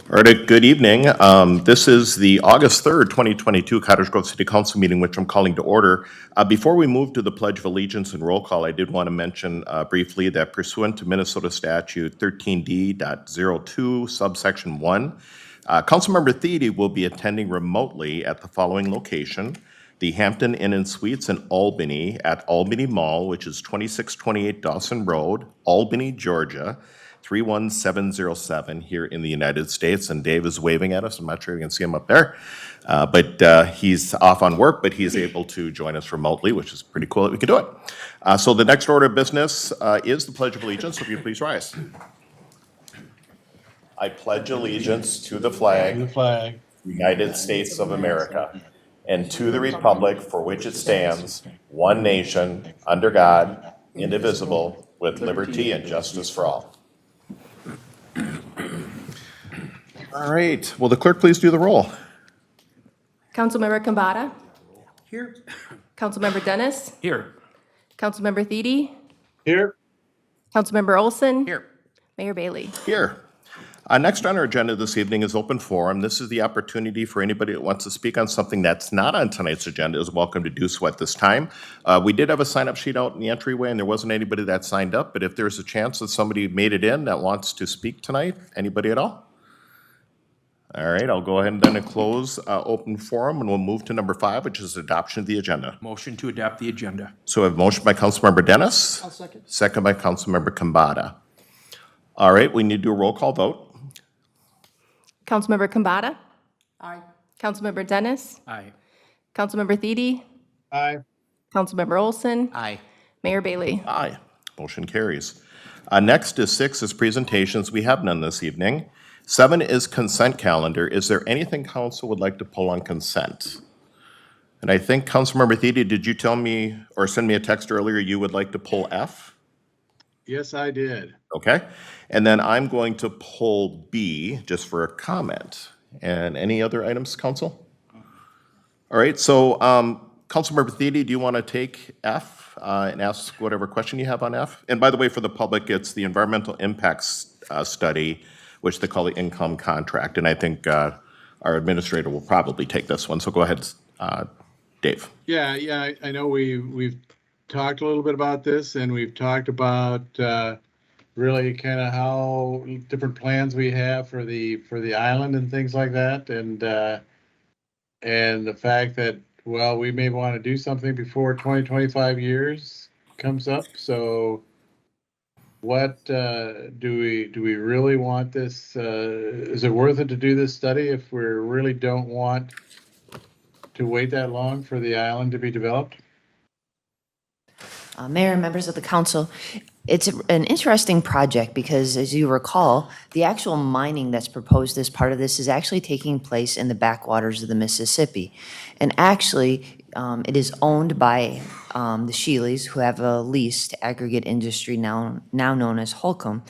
All right, good evening. This is the August 3rd, 2022 Cottage Grove City Council meeting, which I'm calling to order. Before we move to the Pledge of Allegiance and roll call, I did want to mention briefly that pursuant to Minnesota Statute 13D.02, subsection 1, Councilmember Thiede will be attending remotely at the following location: the Hampton Inn and Suites in Albany at Albany Mall, which is 2628 Dawson Road, Albany, Georgia, 31707 here in the United States. And Dave is waving at us. I'm not sure you can see him up there. But he's off on work, but he's able to join us remotely, which is pretty cool that we could do it. So the next order of business is the Pledge of Allegiance. So if you please rise. I pledge allegiance to the flag, United States of America, and to the republic for which it stands, one nation, under God, indivisible, with liberty and justice for all. All right, will the clerk please do the roll? Councilmember Kambata. Here. Councilmember Dennis. Here. Councilmember Thiede. Here. Councilmember Olson. Here. Mayor Bailey. Here. Next on our agenda this evening is open forum. This is the opportunity for anybody that wants to speak on something that's not on tonight's agenda is welcome to do so at this time. We did have a sign-up sheet out in the entryway, and there wasn't anybody that signed up, but if there's a chance that somebody made it in that wants to speak tonight, anybody at all? All right, I'll go ahead and then close open forum, and we'll move to number 5, which is adoption of the agenda. Motion to adopt the agenda. So we have a motion by Councilmember Dennis. I'll second. Second by Councilmember Kambata. All right, we need to do a roll call vote. Councilmember Kambata. Aye. Councilmember Dennis. Aye. Councilmember Thiede. Aye. Councilmember Olson. Aye. Mayor Bailey. Aye. Motion carries. Next is 6 is presentations. We have none this evening. 7 is consent calendar. Is there anything council would like to pull on consent? And I think Councilmember Thiede, did you tell me or send me a text earlier you would like to pull F? Yes, I did. Okay. And then I'm going to pull B just for a comment. And any other items, council? All right. So Councilmember Thiede, do you want to take F and ask whatever question you have on F? And by the way, for the public, it's the environmental impacts study, which they call the income contract. And I think our administrator will probably take this one. So go ahead, Dave. Yeah, I know we've talked a little bit about this, and we've talked about really kind of how different plans we have for the island and things like that, and the fact that, well, we may want to do something before 2025 years comes up. So what do we really want this? Is it worth it to do this study if we really don't want to wait that long for the island to be developed? Mayor and members of the council, it's an interesting project because, as you recall, the actual mining that's proposed as part of this is actually taking place in the backwaters of the Mississippi. And actually, it is owned by the Sheeleys, who have a lease to Aggregate Industry, now known as Holcomb.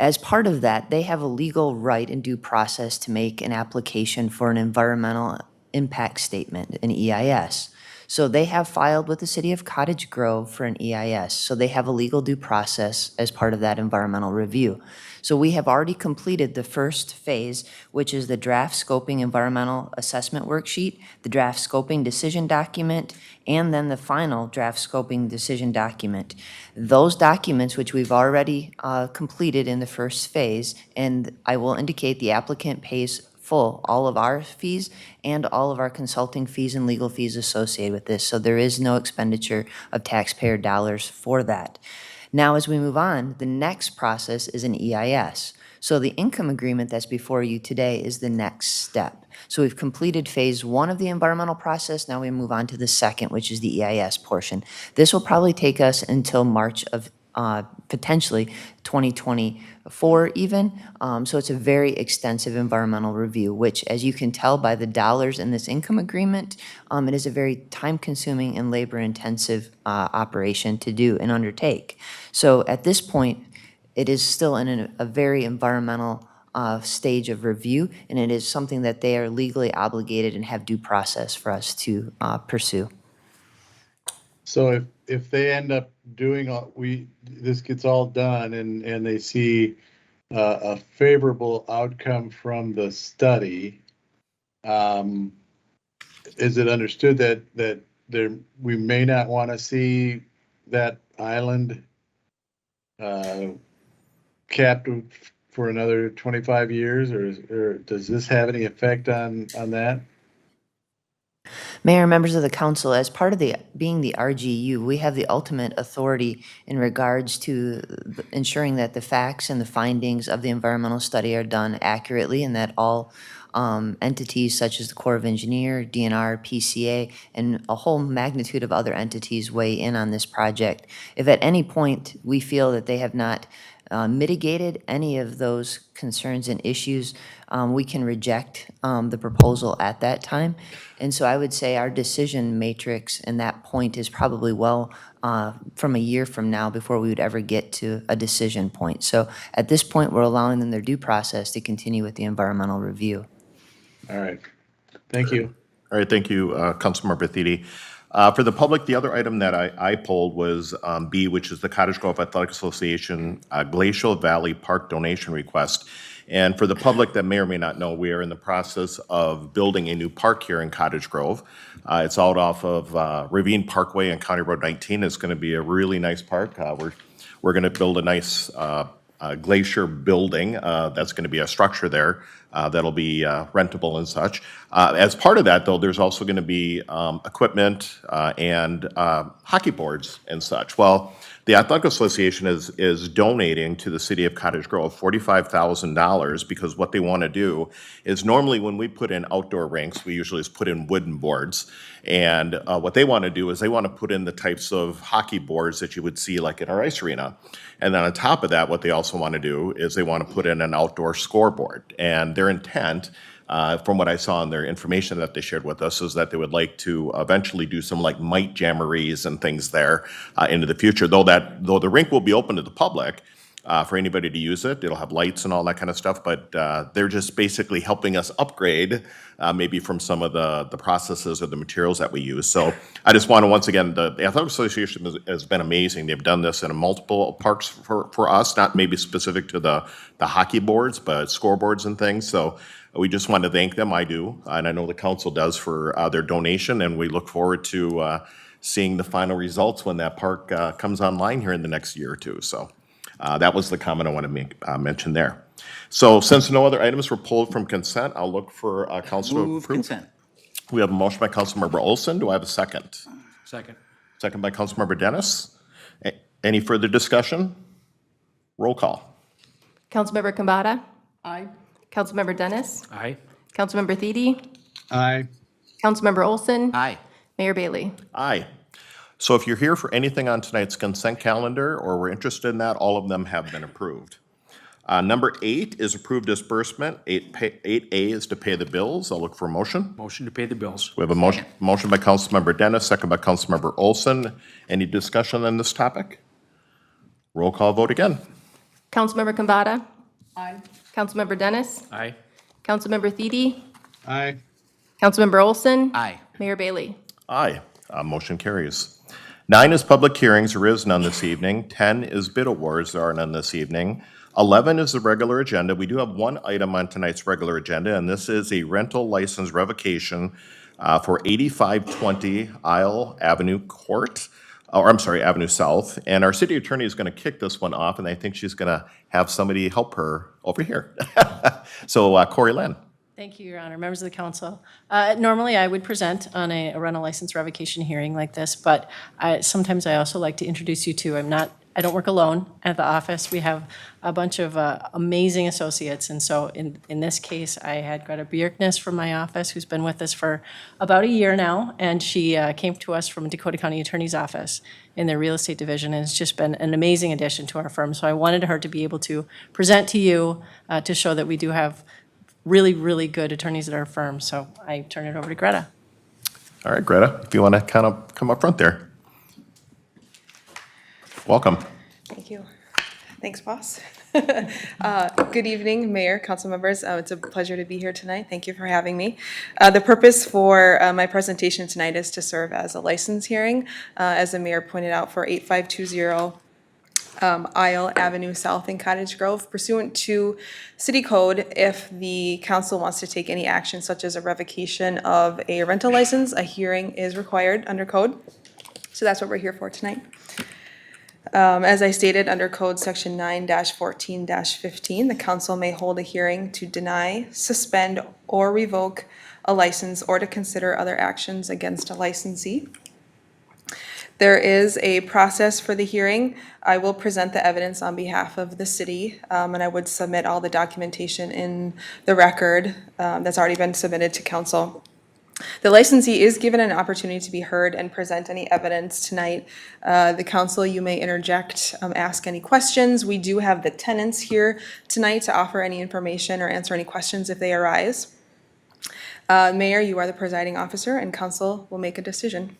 As part of that, they have a legal right and due process to make an application for an environmental impact statement, an EIS. So they have filed with the city of Cottage Grove for an EIS. So they have a legal due process as part of that environmental review. So we have already completed the first phase, which is the draft scoping environmental assessment worksheet, the draft scoping decision document, and then the final draft scoping decision document. Those documents, which we've already completed in the first phase, and I will indicate the applicant pays full all of our fees and all of our consulting fees and legal fees associated with this. So there is no expenditure of taxpayer dollars for that. Now, as we move on, the next process is an EIS. So the income agreement that's before you today is the next step. So we've completed phase 1 of the environmental process. Now we move on to the second, which is the EIS portion. This will probably take us until March of potentially 2024 even. So it's a very extensive environmental review, which, as you can tell by the dollars in this income agreement, it is a very time-consuming and labor-intensive operation to do and undertake. So at this point, it is still in a very environmental stage of review, and it is something that they are legally obligated and have due process for us to pursue. So if they end up doing this gets all done and they see a favorable outcome from the study, is it understood that we may not want to see that island capped for another 25 years, or does this have any effect on that? Mayor, members of the council, as part of being the RGU, we have the ultimate authority in regards to ensuring that the facts and the findings of the environmental study are done accurately and that all entities such as the Corps of Engineer, DNR, PCA, and a whole magnitude of other entities weigh in on this project. If at any point we feel that they have not mitigated any of those concerns and issues, we can reject the proposal at that time. And so I would say our decision matrix and that point is probably well from a year from now before we would ever get to a decision point. So at this point, we're allowing them their due process to continue with the environmental review. All right, thank you. All right, thank you, Councilmember Thiede. For the public, the other item that I pulled was B, which is the Cottage Grove Athletic Association Glacial Valley Park donation request. And for the public that may or may not know, we are in the process of building a new park here in Cottage Grove. It's out off of Ravine Parkway and County Road 19. It's going to be a really nice park. We're going to build a nice glacier building. That's going to be a structure there that'll be rentable and such. As part of that, though, there's also going to be equipment and hockey boards and such. Well, the Athletic Association is donating to the city of Cottage Grove $45,000 because what they want to do is normally when we put in outdoor rinks, we usually just put in wooden boards. And what they want to do is they want to put in the types of hockey boards that you would see like in our ice arena. And then on top of that, what they also want to do is they want to put in an outdoor scoreboard. And their intent, from what I saw in their information that they shared with us, is that they would like to eventually do some like mite jamborees and things there into the future. Though the rink will be open to the public for anybody to use it, it'll have lights and all that kind of stuff. But they're just basically helping us upgrade maybe from some of the processes or the materials that we use. So I just want to once again, the Athletic Association has been amazing. They've done this in multiple parks for us, not maybe specific to the hockey boards, but scoreboards and things. So we just want to thank them, I do, and I know the council does for their donation, and we look forward to seeing the final results when that park comes online here in the next year or two. So that was the comment I want to make mention there. So since no other items were pulled from consent, I'll look for council Move approval. consent. We have a motion by Councilmember Olson. Do I have a second? Second. Second by Councilmember Dennis. Any further discussion? Roll call. Councilmember Kambata? Aye. Councilmember Dennis? Aye. Councilmember Thiede? Aye. Councilmember Olson? Aye. Mayor Bailey? Aye. So if you're here for anything on tonight's consent calendar or we're interested in that, all of them have been approved. Number 8 is approved disbursement. 8A is to pay the bills. I'll look for a motion. Motion to pay the bills. We have a motion by Councilmember Dennis, second by Councilmember Olson. Any discussion on this topic? Roll call vote again. Councilmember Kambata? Aye. Councilmember Dennis? Aye. Councilmember Thiede? Aye. Councilmember Olson? Aye. Mayor Bailey? Aye. Motion carries. 9 is public hearings. There is none this evening. 10 is bid awards. There are none this evening. 11 is the regular agenda. We do have one item on tonight's regular agenda, and this is a rental license revocation for 8520 Isle Avenue Court, or I'm sorry, Avenue South. And our city attorney is going to kick this one off, and I think she's going to have somebody help her over here. So Corey Lynn. Thank you, Your Honor. Members of the council. Normally, I would present on a rental license revocation hearing like this, but sometimes I also like to introduce you to, I don't work alone at the office. We have a bunch of amazing associates, and so in this case, I had Greta Bjerknes from my office, who's been with us for about a year now, and she came to us from Dakota County Attorney's Office in their real estate division, and it's just been an amazing addition to our firm. So I wanted her to be able to present to you to show that we do have really, really good attorneys at our firm. So I turn it over to Greta. All right, Greta, if you want to kind of come up front there. Welcome. Thank you. Thanks, boss. Good evening, Mayor, council members. It's a pleasure to be here tonight. Thank you for having me. The purpose for my presentation tonight is to serve as a license hearing, as the mayor pointed out, for 8520 Isle Avenue South in Cottage Grove pursuant to city code. If the council wants to take any action such as a revocation of a rental license, a hearing is required under code. So that's what we're here for tonight. As I stated, under code section 9-14-15, the council may hold a hearing to deny, suspend, or revoke a license or to consider other actions against a licensee. There is a process for the hearing. I will present the evidence on behalf of the city, and I would submit all the documentation in the record that's already been submitted to council. The licensee is given an opportunity to be heard and present any evidence tonight. The council, you may interject, ask any questions. We do have the tenants here tonight to offer any information or answer any questions if they arise. Mayor, you are the presiding officer, and council will make a decision.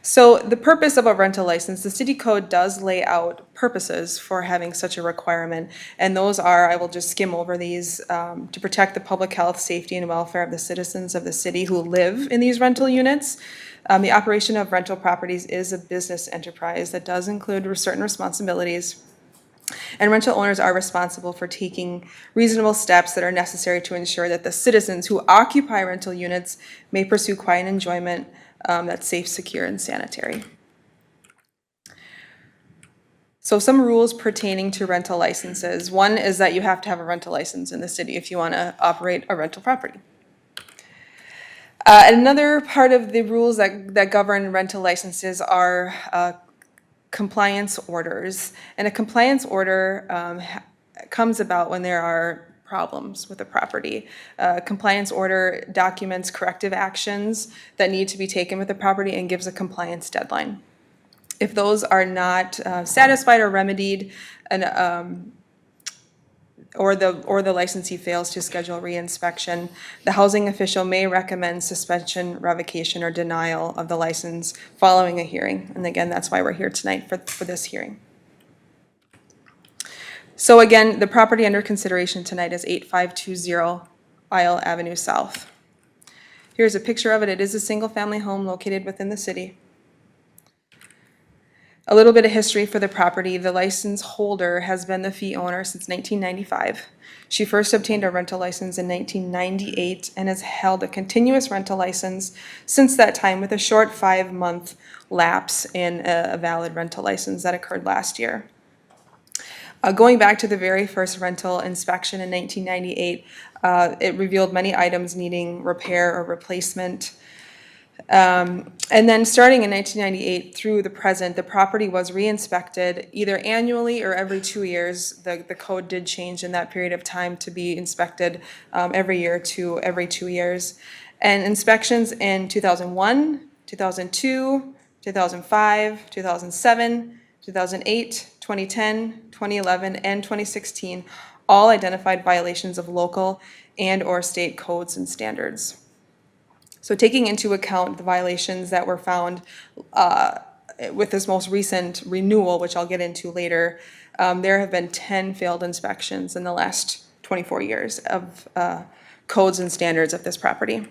So the purpose of a rental license, the city code does lay out purposes for having such a requirement. And those are, I will just skim over these, to protect the public health, safety, and welfare of the citizens of the city who live in these rental units. The operation of rental properties is a business enterprise that does include certain responsibilities. And rental owners are responsible for taking reasonable steps that are necessary to ensure that the citizens who occupy rental units may pursue quiet enjoyment that's safe, secure, and sanitary. So some rules pertaining to rental licenses. One is that you have to have a rental license in the city if you want to operate a rental property. Another part of the rules that govern rental licenses are compliance orders. And a compliance order comes about when there are problems with the property. Compliance order documents corrective actions that need to be taken with the property and gives a compliance deadline. If those are not satisfied or remedied, or the licensee fails to schedule reinspection, the housing official may recommend suspension, revocation, or denial of the license following a hearing. And again, that's why we're here tonight for this hearing. So again, the property under consideration tonight is 8520 Isle Avenue South. Here's a picture of it. It is a single-family home located within the city. A little bit of history for the property. The license holder has been the fee owner since 1995. She first obtained a rental license in 1998 and has held a continuous rental license since that time, with a short 5-month lapse in a valid rental license that occurred last year. Going back to the very first rental inspection in 1998, it revealed many items needing repair or replacement. And then starting in 1998 through the present, the property was re-inspected either annually or every 2 years. The code did change in that period of time to be inspected every year to every 2 years. And inspections in 2001, 2002, 2005, 2007, 2008, 2010, 2011, and 2016 all identified violations of local and/or state codes and standards. So taking into account the violations that were found with this most recent renewal, which I'll get into later, there have been 10 failed inspections in the last 24 years of codes and standards of this property.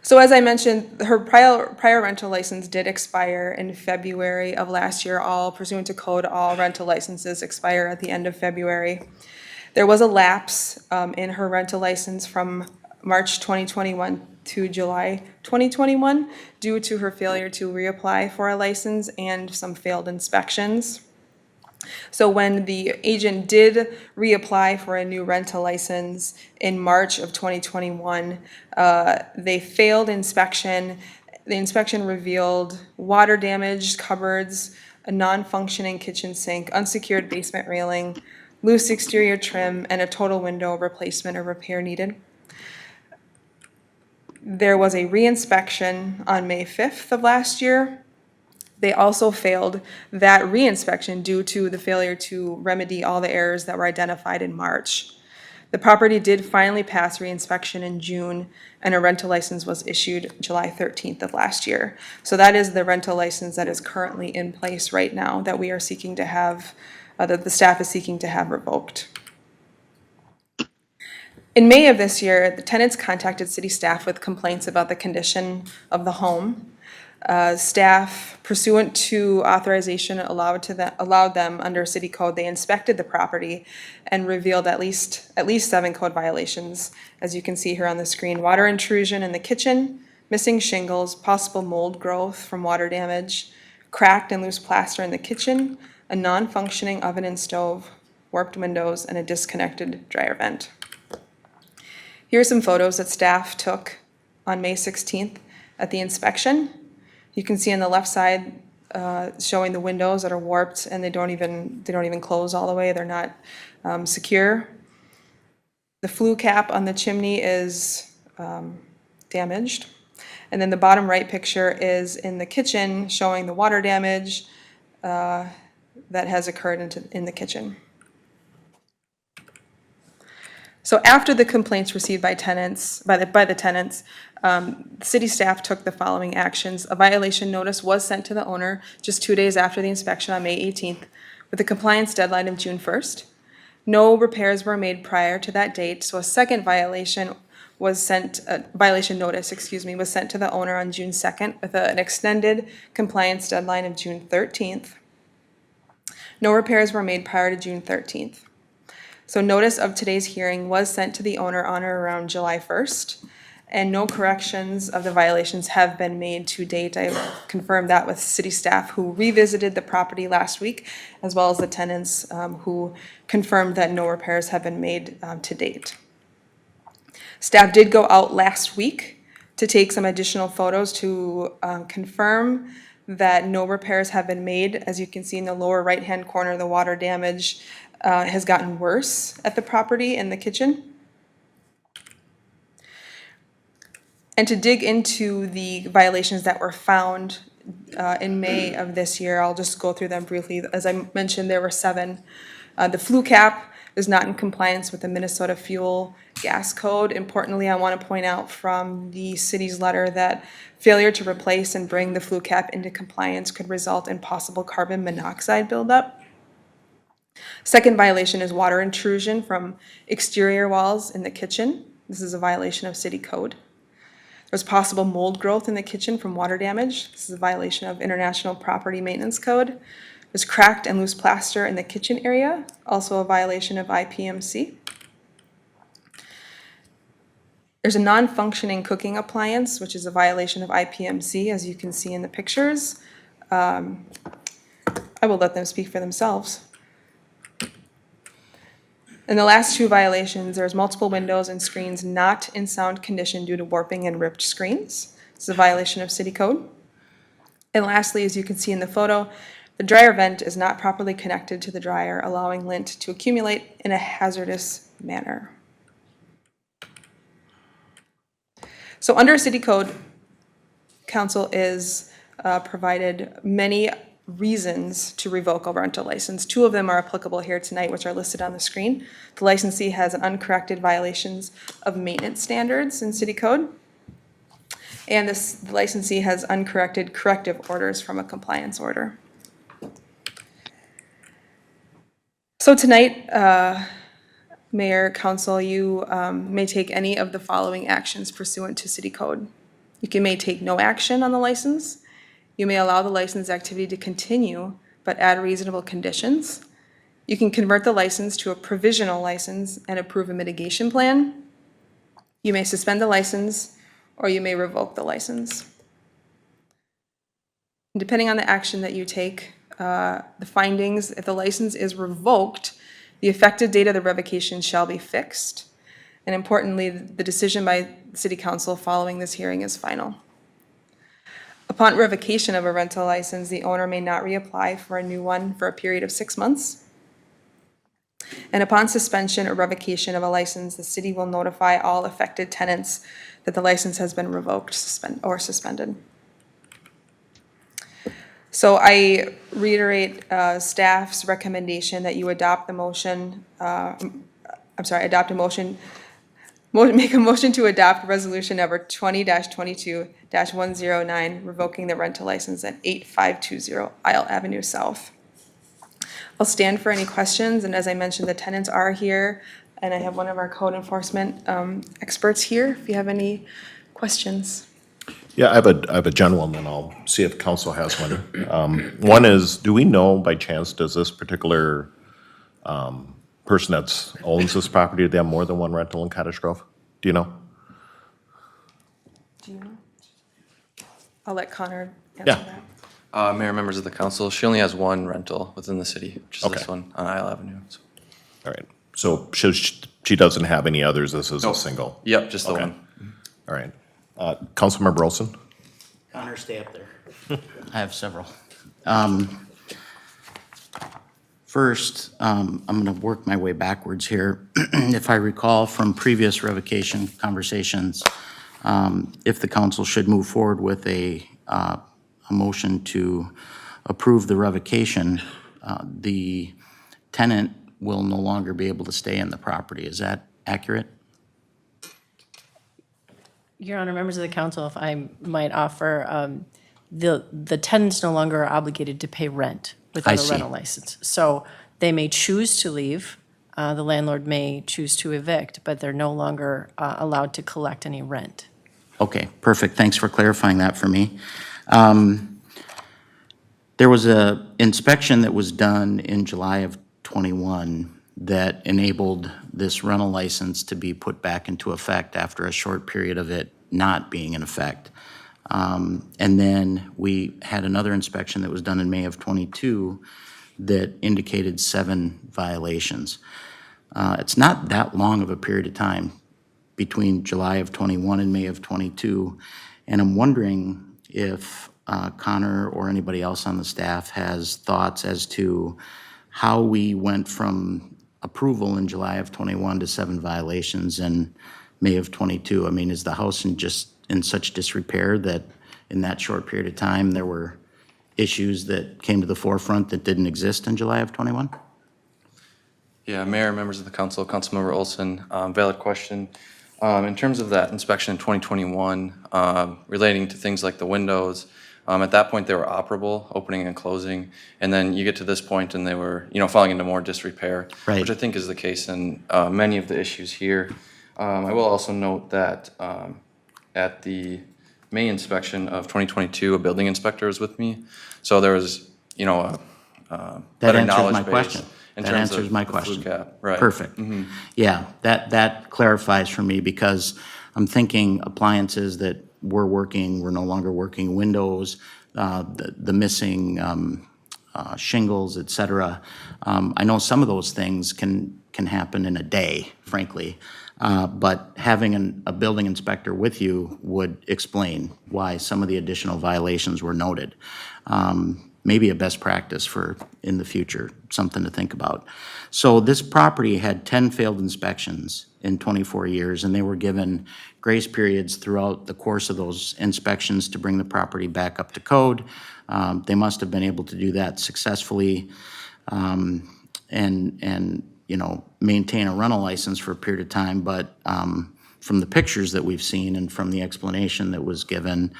So as I mentioned, her prior rental license did expire in February of last year. All pursuant to code, all rental licenses expire at the end of February. There was a lapse in her rental license from March 2021 to July 2021 due to her failure to reapply for a license and some failed inspections. So when the agent did reapply for a new rental license in March of 2021, they failed inspection. The inspection revealed water damage, cupboards, a non-functioning kitchen sink, unsecured basement railing, loose exterior trim, and a total window replacement or repair needed. There was a reinspection on May 5th of last year. They also failed that reinspection due to the failure to remedy all the errors that were identified in March. The property did finally pass reinspection in June, and a rental license was issued July 13th of last year. So that is the rental license that is currently in place right now that we are seeking to have, that the staff is seeking to have revoked. In May of this year, the tenants contacted city staff with complaints about the condition of the home. Staff pursuant to authorization allowed them under city code, they inspected the property and revealed at least 7 code violations. As you can see here on the screen, water intrusion in the kitchen, missing shingles, possible mold growth from water damage, cracked and loose plaster in the kitchen, a non-functioning oven and stove, warped windows, and a disconnected dryer vent. Here are some photos that staff took on May 16th at the inspection. You can see on the left side showing the windows that are warped and they don't even close all the way. They're not secure. The flue cap on the chimney is damaged. And then the bottom right picture is in the kitchen showing the water damage that has occurred in the kitchen. So after the complaints received by the tenants, city staff took the following actions. A violation notice was sent to the owner just 2 days after the inspection on May 18th with a compliance deadline of June 1st. No repairs were made prior to that date, so a second violation notice, was sent to the owner on June 2nd with an extended compliance deadline of June 13th. No repairs were made prior to June 13th. So notice of today's hearing was sent to the owner on or around July 1st, and no corrections of the violations have been made to date. I confirmed that with city staff who revisited the property last week, as well as the tenants who confirmed that no repairs have been made to date. Staff did go out last week to take some additional photos to confirm that no repairs have been made. As you can see in the lower right-hand corner, the water damage has gotten worse at the property in the kitchen. And to dig into the violations that were found in May of this year, I'll just go through them briefly. As I mentioned, there were 7. The flue cap is not in compliance with the Minnesota Fuel Gas Code. Importantly, I want to point out from the city's letter that failure to replace and bring the flue cap into compliance could result in possible carbon monoxide buildup. Second violation is water intrusion from exterior walls in the kitchen. This is a violation of city code. There's possible mold growth in the kitchen from water damage. This is a violation of International Property Maintenance Code. There's cracked and loose plaster in the kitchen area, also a violation of IPMC. There's a non-functioning cooking appliance, which is a violation of IPMC, as you can see in the pictures. I will let them speak for themselves. In the last 2 violations, there's multiple windows and screens not in sound condition due to warping and ripped screens. This is a violation of city code. And lastly, as you can see in the photo, the dryer vent is not properly connected to the dryer, allowing lint to accumulate in a hazardous manner. So under city code, council is provided many reasons to revoke a rental license. 2 of them are applicable here tonight, which are listed on the screen. The licensee has an uncorrected violations of maintenance standards in city code. And the licensee has uncorrected corrective orders from a compliance order. So tonight, Mayor, Council, you may take any of the following actions pursuant to city code. You may take no action on the license. You may allow the license activity to continue, but add reasonable conditions. You can convert the license to a provisional license and approve a mitigation plan. You may suspend the license, or you may revoke the license. And depending on the action that you take, the findings, if the license is revoked, the effective date of the revocation shall be fixed. And importantly, the decision by City Council following this hearing is final. Upon revocation of a rental license, the owner may not reapply for a new one for a period of 6 months. And upon suspension or revocation of a license, the city will notify all affected tenants that the license has been revoked, suspended. So I reiterate staff's recommendation that you adopt the motion, make a motion to adopt resolution number 20-22-109, revoking the rental license at 8520 Isle Avenue South. I'll stand for any questions, and as I mentioned, the tenants are here, and I have one of our code enforcement experts here if you have any questions. Yeah, I have a general, and then I'll see if council has one. One is, do we know by chance, does this particular person that owns this property, do they have more than one rental in Cottage Grove? Do you know? Do you know? I'll let Connor answer Yeah. that. Mayor, members of the council, she only has one rental within the city, which is this Okay. one on Isle Avenue. So- All right, so she doesn't have any others, this is a Nope. single? Yep, just the Okay. one. All right. Councilmember Olson? Connor, stay up there. I have several. First, I'm going to work my way backwards here. If I recall from previous revocation conversations, if the council should move forward with a motion to approve the revocation, the tenant will no longer be able to stay in the property. Is that accurate? Your Honor, members of the council, if I might offer, the tenants no longer are obligated to pay rent I without a see. rental license. So they may choose to leave, the landlord may choose to evict, but they're no longer allowed to collect any rent. Okay, perfect. Thanks for clarifying that for me. There was a inspection that was done in July of '21 that enabled this rental license to be put back into effect after a short period of it not being in effect. And then we had another inspection that was done in May of '22 that indicated 7 violations. It's not that long of a period of time between July of '21 and May of '22, and I'm wondering if Connor or anybody else on the staff has thoughts as to how we went from approval in July of '21 to 7 violations in May of '22. I mean, is the house in such disrepair that in that short period of time, there were issues that came to the forefront that didn't exist in July of '21? Yeah, Mayor, members of the council, Councilmember Olson, valid question. In terms of that inspection in 2021, relating to things like the windows, at that point, they were operable, opening and closing, and then you get to this point and they were, falling into more disrepair, Right. which I think is the case in many of the issues here. I will also note that at the May inspection of 2022, a building inspector was with me, so there was, That better answers knowledge my base question. in That terms answers of my the flue question. cap. Right. Perfect. Yeah, that clarifies for me because I'm thinking appliances that were working were no longer working, windows, the missing shingles, et cetera. I know some of those things can happen in a day, frankly. But having a building inspector with you would explain why some of the additional violations were noted. Maybe a best practice for in the future, something to think about. So this property had 10 failed inspections in 24 years, and they were given grace periods throughout the course of those inspections to bring the property back up to code. They must have been able to do that successfully, and maintain a rental license for a period of time, but from the pictures that we've seen and from the explanation that was given,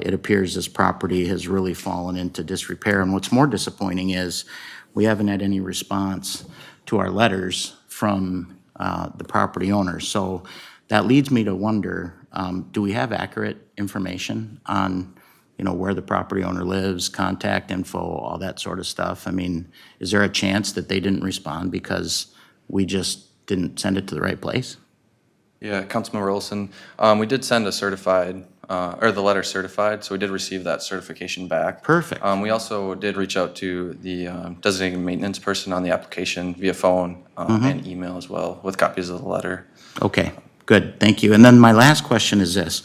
it appears this property has really fallen into disrepair. And what's more disappointing is we haven't had any response to our letters from the property owners. So that leads me to wonder, do we have accurate information on where the property owner lives, contact info, all that sort of stuff? I mean, is there a chance that they didn't respond because we just didn't send it to the right place? Yeah, Councilmember Olson, we did send a certified, or the letter certified, so we did receive that certification back. Perfect. We also did reach out to the designated maintenance person on the application via phone and email as well, with copies of the letter. Okay, good, thank you. And then my last question is this.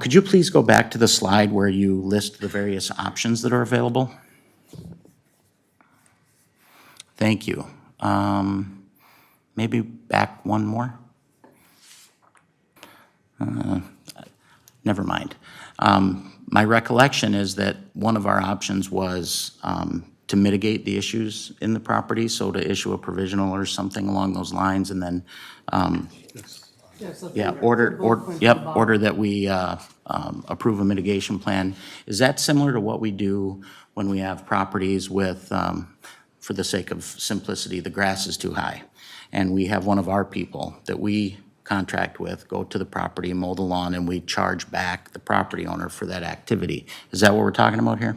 Could you please go back to the slide where you list the various options that are available? Thank you. Maybe back one more? Never mind. My recollection is that one of our options was to mitigate the issues in the property, so to issue a provisional or something along those lines, and then, order that we approve a mitigation plan. Is that similar to what we do when we have properties with, for the sake of simplicity, the grass is too high? And we have one of our people that we contract with go to the property, mow the lawn, and we charge back the property owner for that activity. Is that what we're talking about here?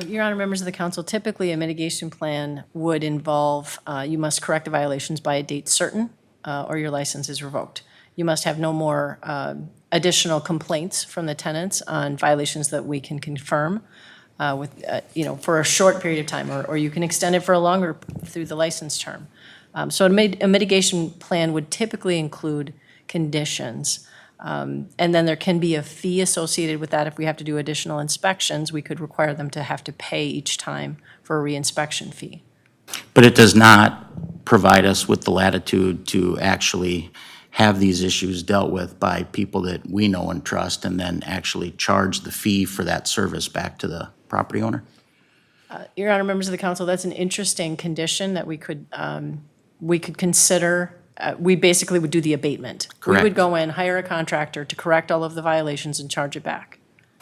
Your Honor, members of the council, typically a mitigation plan would involve, you must correct the violations by a date certain, or your license is revoked. You must have no more additional complaints from the tenants on violations that we can confirm for a short period of time, or you can extend it for a longer through the license term. So a mitigation plan would typically include conditions. And then there can be a fee associated with that. If we have to do additional inspections, we could require them to have to pay each time for a reinspection fee. But it does not provide us with the latitude to actually have these issues dealt with by people that we know and trust, and then actually charge the fee for that service back to the property owner? Your Honor, members of the council, that's an interesting condition that we could consider. We basically would do the abatement. We Correct. would go in, hire a contractor to correct all of the violations and charge it back.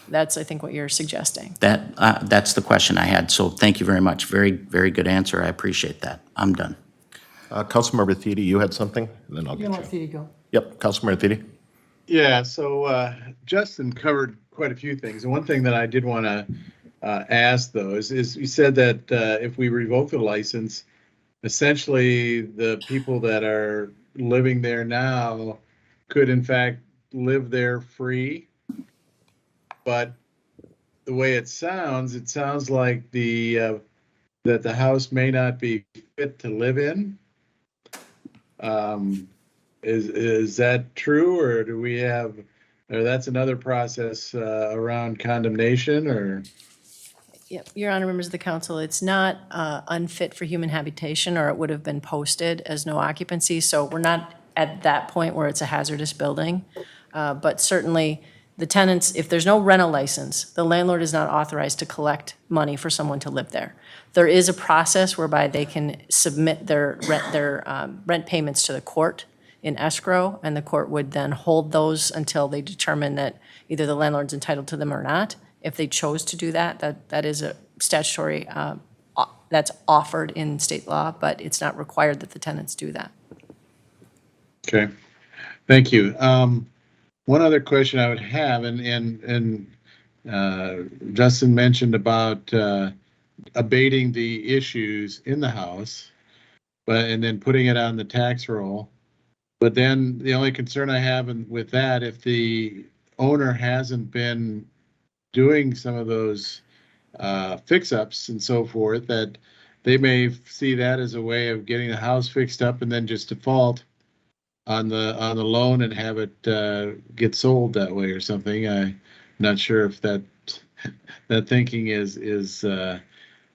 That's, I think, what you're suggesting. That's the question I had, so thank you very much. Very, very good answer. I appreciate that. I'm done. Councilmember Thiede, you had something? And then I'll get you. go. Yep, Councilmember Thiede. Yeah, so Justin covered quite a few things. And one thing that I did want to ask, though, is you said that if we revoke the license, essentially the people that are living there now could, in fact, live there free. But the way it sounds like that the house may not be fit to live in. Is that true, or do we have, or that's another process around condemnation, or? Yep. Your Honor, members of the council, it's not unfit for human habitation, or it would have been posted as no occupancy. So we're not at that point where it's a hazardous building. But certainly the tenants, if there's no rental license, the landlord is not authorized to collect money for someone to live there. There is a process whereby they can submit their rent payments to the court in escrow, and the court would then hold those until they determine that either the landlord's entitled to them or not. If they chose to do that, that is a statutory, that's offered in state law, but it's not required that the tenants do that. Okay, thank you. One other question I would have, and Justin mentioned about abating the issues in the house, and then putting it on the tax roll. But then the only concern I have with that, if the owner hasn't been doing some of those fix-ups and so forth, that they may see that as a way of getting the house fixed up and then just default on the loan and have it get sold that way or something. I'm not sure if that thinking is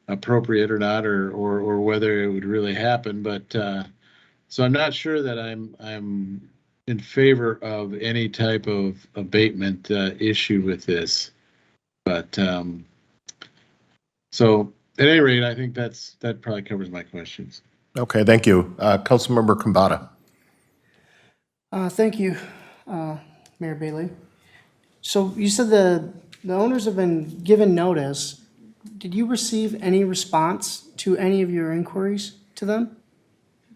appropriate or not, or whether it would really happen. But so I'm not sure that I'm in favor of any type of abatement issue with this. But so at any rate, I think that probably covers my questions. Okay, thank you. Councilmember Kambata. Thank you, Mayor Bailey. So you said the owners have been given notice. Did you receive any response to any of your inquiries to them?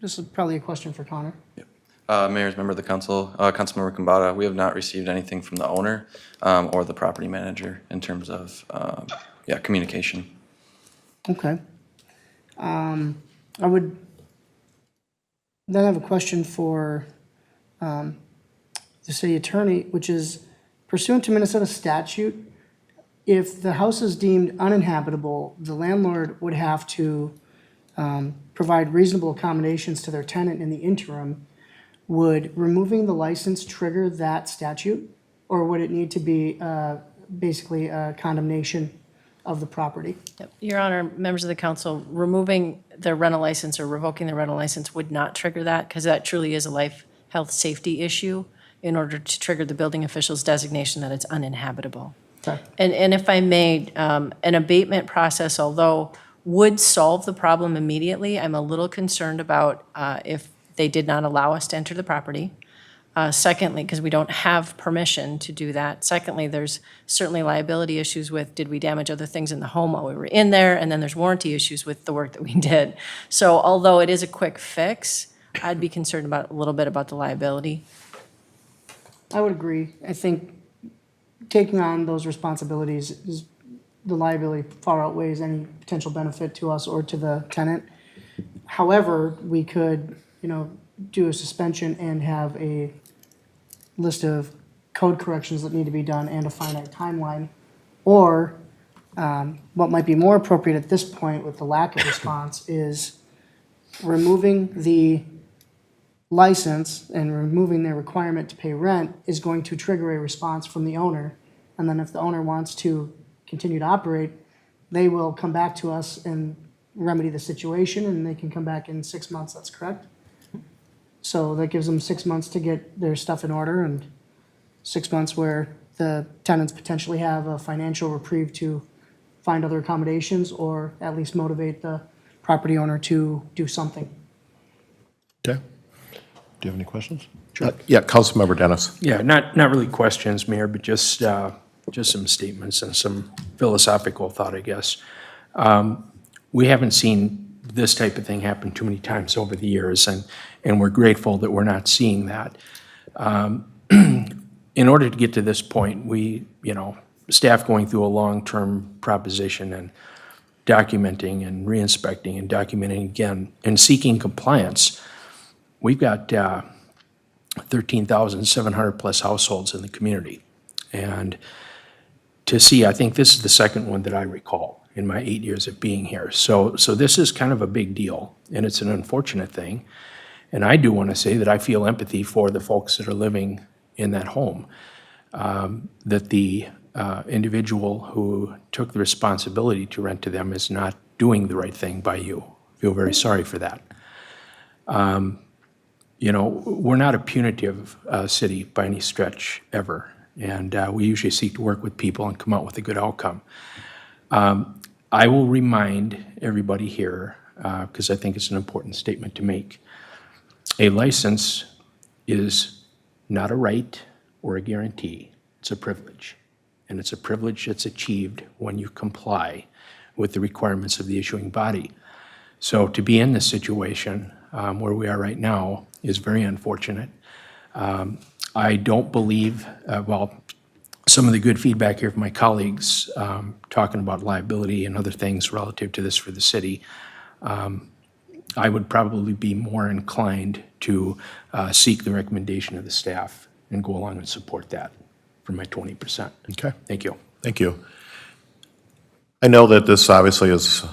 This is probably a question for Connor. Mayor's member of the council, Councilmember Kambata, we have not received anything from the owner or the property manager in terms of, communication. Okay. I would then have a question for the city attorney, which is pursuant to Minnesota statute, if the house is deemed uninhabitable, the landlord would have to provide reasonable accommodations to their tenant in the interim. Would removing the license trigger that statute, or would it need to be basically a condemnation of the property? Yep. Your Honor, members of the council, removing their rental license or revoking the rental license would not trigger that, because that truly is a life, health, safety issue in order to trigger the building official's designation that it's uninhabitable. Okay. And if I may, an abatement process, although would solve the problem immediately, I'm a little concerned about if they did not allow us to enter the property. Secondly, because we don't have permission to do that. Secondly, there's certainly liability issues with, did we damage other things in the home while we were in there? And then there's warranty issues with the work that we did. So although it is a quick fix, I'd be concerned about, a little bit about the liability. I would agree. I think taking on those responsibilities is, the liability far outweighs any potential benefit to us or to the tenant. However, we could, do a suspension and have a list of code corrections that need to be done and a finite timeline. Or, what might be more appropriate at this point with the lack of response is removing the license and removing their requirement to pay rent is going to trigger a response from the owner. And then if the owner wants to continue to operate, they will come back to us and remedy the situation, and they can come back in 6 months, that's correct? So that gives them 6 months to get their stuff in order, and 6 months where the tenants potentially have a financial reprieve to find other accommodations or at least motivate the property owner to do something. Okay. Do you have any questions? Sure. Yeah, Councilmember Dennis. Yeah, not really questions, Mayor, but just some statements and some philosophical thought, I guess. We haven't seen this type of thing happen too many times over the years, and we're grateful that we're not seeing that. In order to get to this point, we, staff going through a long-term proposition and documenting and re-inspecting and documenting again and seeking compliance. We've got 13,700 plus households in the community. And to see, I think this is the second one that I recall in my 8 years of being here. So this is kind of a big deal, and it's an unfortunate thing. And I do want to say that I feel empathy for the folks that are living in that home, that the individual who took the responsibility to rent to them is not doing the right thing by you. I feel very sorry for that. We're not a punitive city by any stretch ever, and we usually seek to work with people and come out with a good outcome. I will remind everybody here, because I think it's an important statement to make, a license is not a right or a guarantee, it's a privilege. And it's a privilege that's achieved when you comply with the requirements of the issuing body. So to be in this situation where we are right now is very unfortunate. I don't believe, some of the good feedback here from my colleagues talking about liability and other things relative to this for the city, I would probably be more inclined to seek the recommendation of the staff and go along and support that for my 20%. Okay. Thank you. Thank you. I know that this obviously is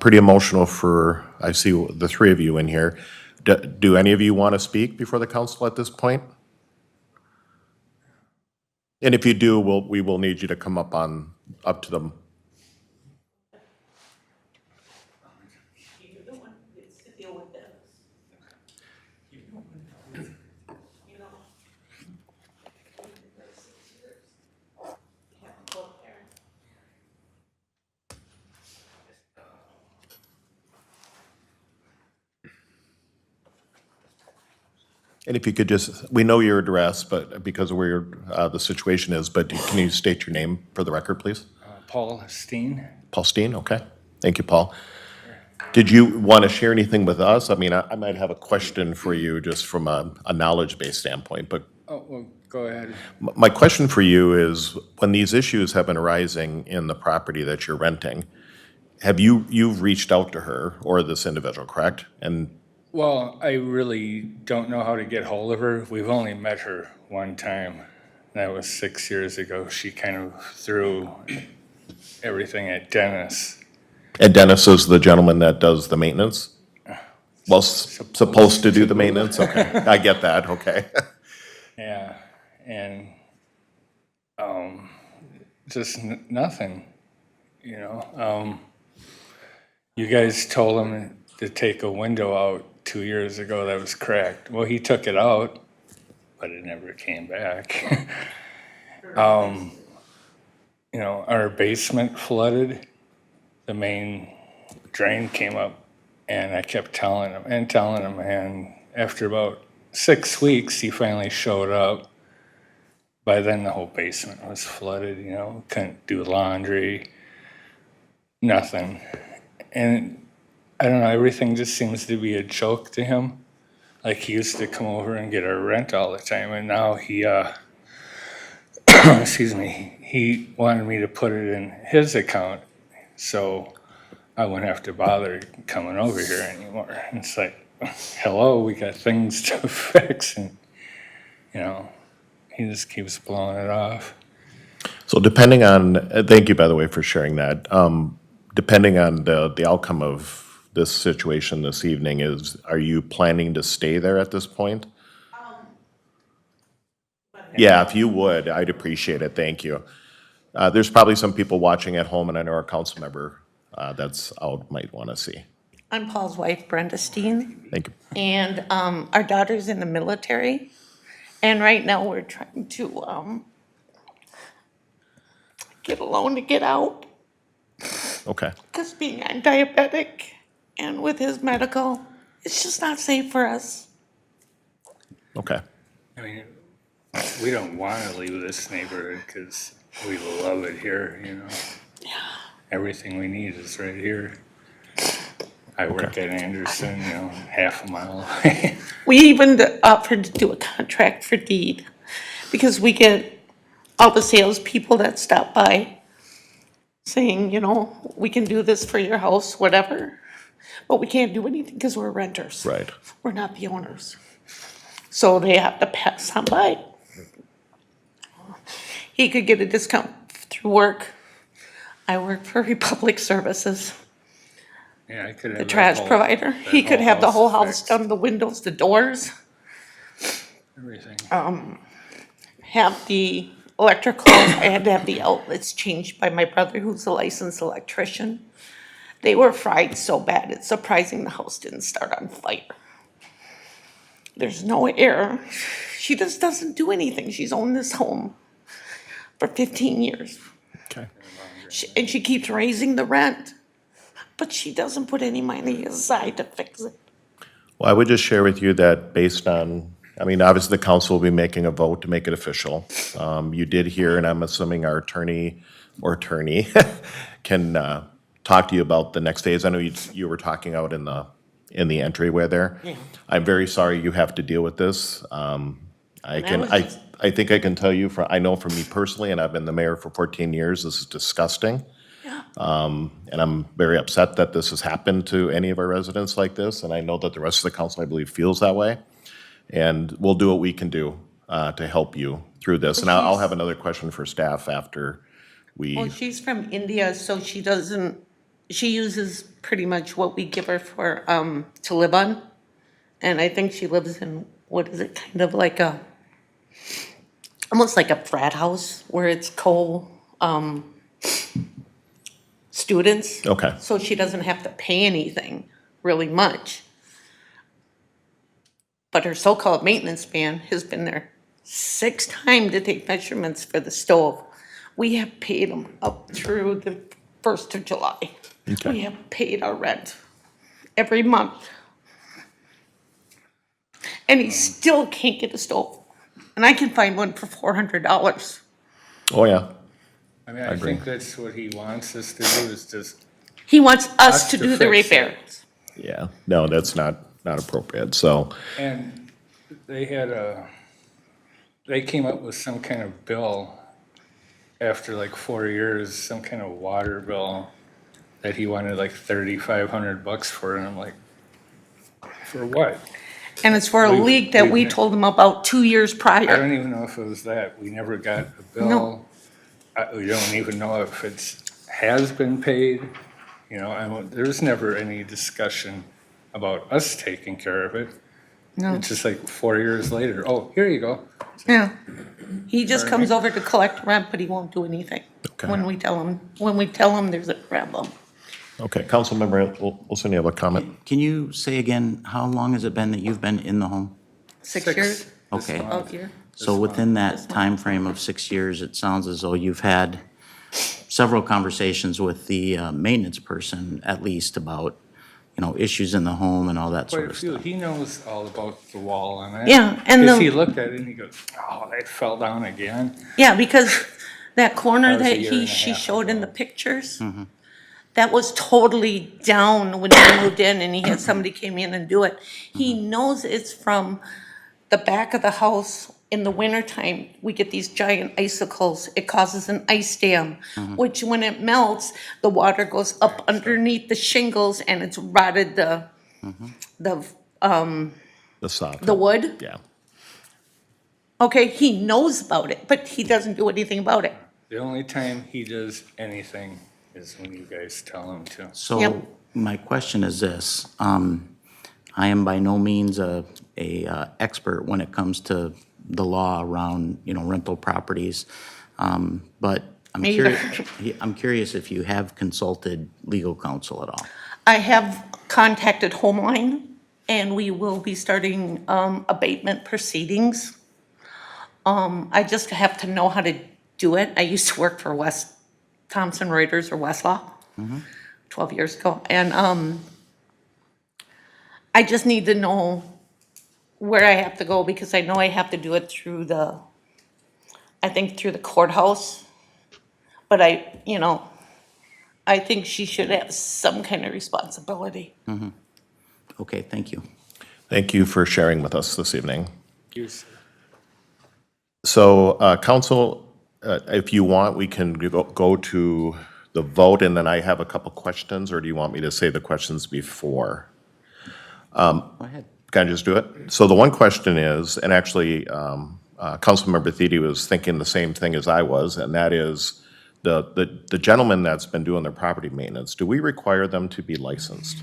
pretty emotional for, I see the three of you in here. Do any of you want to speak before the council at this point? And if you do, we will need you to come up to them. And if you could just, we know your address, but because of where the situation is, but can you state your name for the record, please? Paul Steen. Paul Steen, okay. Thank you, Paul. Did you want to share anything with us? I mean, I might have a question for you just from a knowledge-based standpoint, but Oh, well, go ahead. my question for you is, when these issues have been arising in the property that you're renting, you've reached out to her or this individual, correct? And Well, I really don't know how to get hold of her. We've only met her one time. That was 6 years ago. She kind of threw everything at Dennis. Dennis is the gentleman that does the maintenance? Well, supposed to do the maintenance? Okay, I get that, okay. Yeah, and just nothing, You guys told him to take a window out 2 years ago that was cracked. Well, he took it out, but it never came back. Our basement flooded. The main drain came up, and I kept telling him, and after about 6 weeks, he finally showed up. By then, the whole basement was flooded, couldn't do laundry, nothing. And I don't know, everything just seems to be a joke to him. like he used to come over and get our rent all the time, and now he, excuse me, he wanted me to put it in his account, so I wouldn't have to bother coming over here anymore. It's like, hello, we got things to fix, and, you know, he just keeps blowing it off. So depending on, thank you, by the way, for sharing that. Depending on the outcome of this situation this evening, are you planning to stay there at this point? Yeah, if you would, I'd appreciate it, thank you. There's probably some people watching at home, and I know our council member that's out might want to see. I'm Paul's wife, Brenda Steen, Thank you. and our daughter's in the military. And right now, we're trying to get a loan to get out, Okay, because being I'm diabetic, and with his medical, it's just not safe for us. okay. I mean, we don't want to leave this neighborhood because we love it here, you know? Everything we need is right here. I work at Anderson, you know, half a mile away. We even offered to do a contract for deed, because we get all the salespeople that stop by saying, you know, we can do this for your house, whatever, but we can't do anything because we're renters. Right. We're not the owners. So they have to pass on by. He could get a discount through work. I work for Republic Services, Yeah, I could have the that trash whole- provider. that He could have the whole house fixed, done, the windows, the doors, everything. have the electrical. I had to have the outlets changed by my brother, who's a licensed electrician. They were fried so bad, it's surprising the house didn't start on fire. There's no air. She just doesn't do anything. She's owned this home for 15 years. Okay. And she keeps raising the rent, but she doesn't put any money aside to fix it. Well, I would just share with you that based on, I mean, obviously the council will be making a vote to make it official. You did hear, and I'm assuming our attorney can talk to you about the next phase. I know you were talking out in the entryway there. Yeah. I'm very sorry you have to deal with this. was I think I can tell you I know from me personally, and I've been the mayor for 14 years, this is disgusting. And I'm very upset that this has happened to any of our residents like this, and I know that the rest of the council, I believe, feels that way. And we'll do what we can do to help you through this. And I'll have another question for staff after we, Well, she's from India, so she uses pretty much what we give her for, to live on. And I think she lives in, what is it, kind of like almost like a frat house where it's students. okay, So she doesn't have to pay anything, really much. But her so-called maintenance man has been there 6 times to take measurements for the stove. We have paid him up through the 1st of July. Okay. We have paid our rent every month. And he still can't get a stove. And I can find one for $400. oh, yeah. I mean, I agree. think that's what he wants us to do, is just, He wants us Us to to do the fix it. repairs. Yeah, no, that's not appropriate, so, and they came up with some kind of bill after like 4 years, some kind of water bill that he wanted like $3,500 for, and I'm like, for what? And it's for a We've- leak that we we've- told him about 2 years I prior. don't even know if it was that. We never got a bill. No. We don't even know if has been paid. You know, there's never any discussion about us taking care of it. No. It's just like 4 years later, oh, here you go. Yeah. He just comes over to collect rent, but he won't do anything. Okay. When we tell him there's a problem. okay. Councilmember Wilson, you have a comment? Can you say again, how long has it been that you've been in the home? 6 Six. years? Okay. Of year. So within that time frame of 6 years, it sounds as though you've had several conversations with the maintenance person, at least, about, you know, issues in the home and all that Quite sort a of few. stuff. He knows all about the wall on it. Yeah, and Because the- he looked at it and he goes, oh, that fell down again. Yeah, because that corner That was a that year and a she half showed in ago. the pictures, that was totally down when he moved in and he had somebody came in and do it. He knows it's from the back of the house. In the wintertime, we get these giant icicles. It causes an ice dam, which when it melts, the water goes up underneath the shingles and it's rotted the The soffit. the wood. Yeah. Okay, he knows about it, but he doesn't do anything about it. The only time he does anything is when you guys tell him to. So Yep. my question is this, I am by no means a expert when it comes to the law around, rental properties. But I'm Me curious, either. I'm curious if you have consulted legal counsel at all. I have contacted Homeline, and we will be starting abatement proceedings. I just have to know how to do it. I used to work for West Thomson Reuters or Westlaw 12 years ago, and I just need to know where I have to go, because I know I have to do it through I think through the courthouse. But I think she should have some kind of responsibility. Okay, thank you. Thank you for sharing with us this evening. Use- So, council, if you want, we can go to the vote, and then I have a couple questions, or do you want me to say the questions before? Go ahead. Can I just do it? So the one question is, and actually, Councilmember Thiede was thinking the same thing as I was, and that is, the gentleman that's been doing their property maintenance, do we require them to be licensed?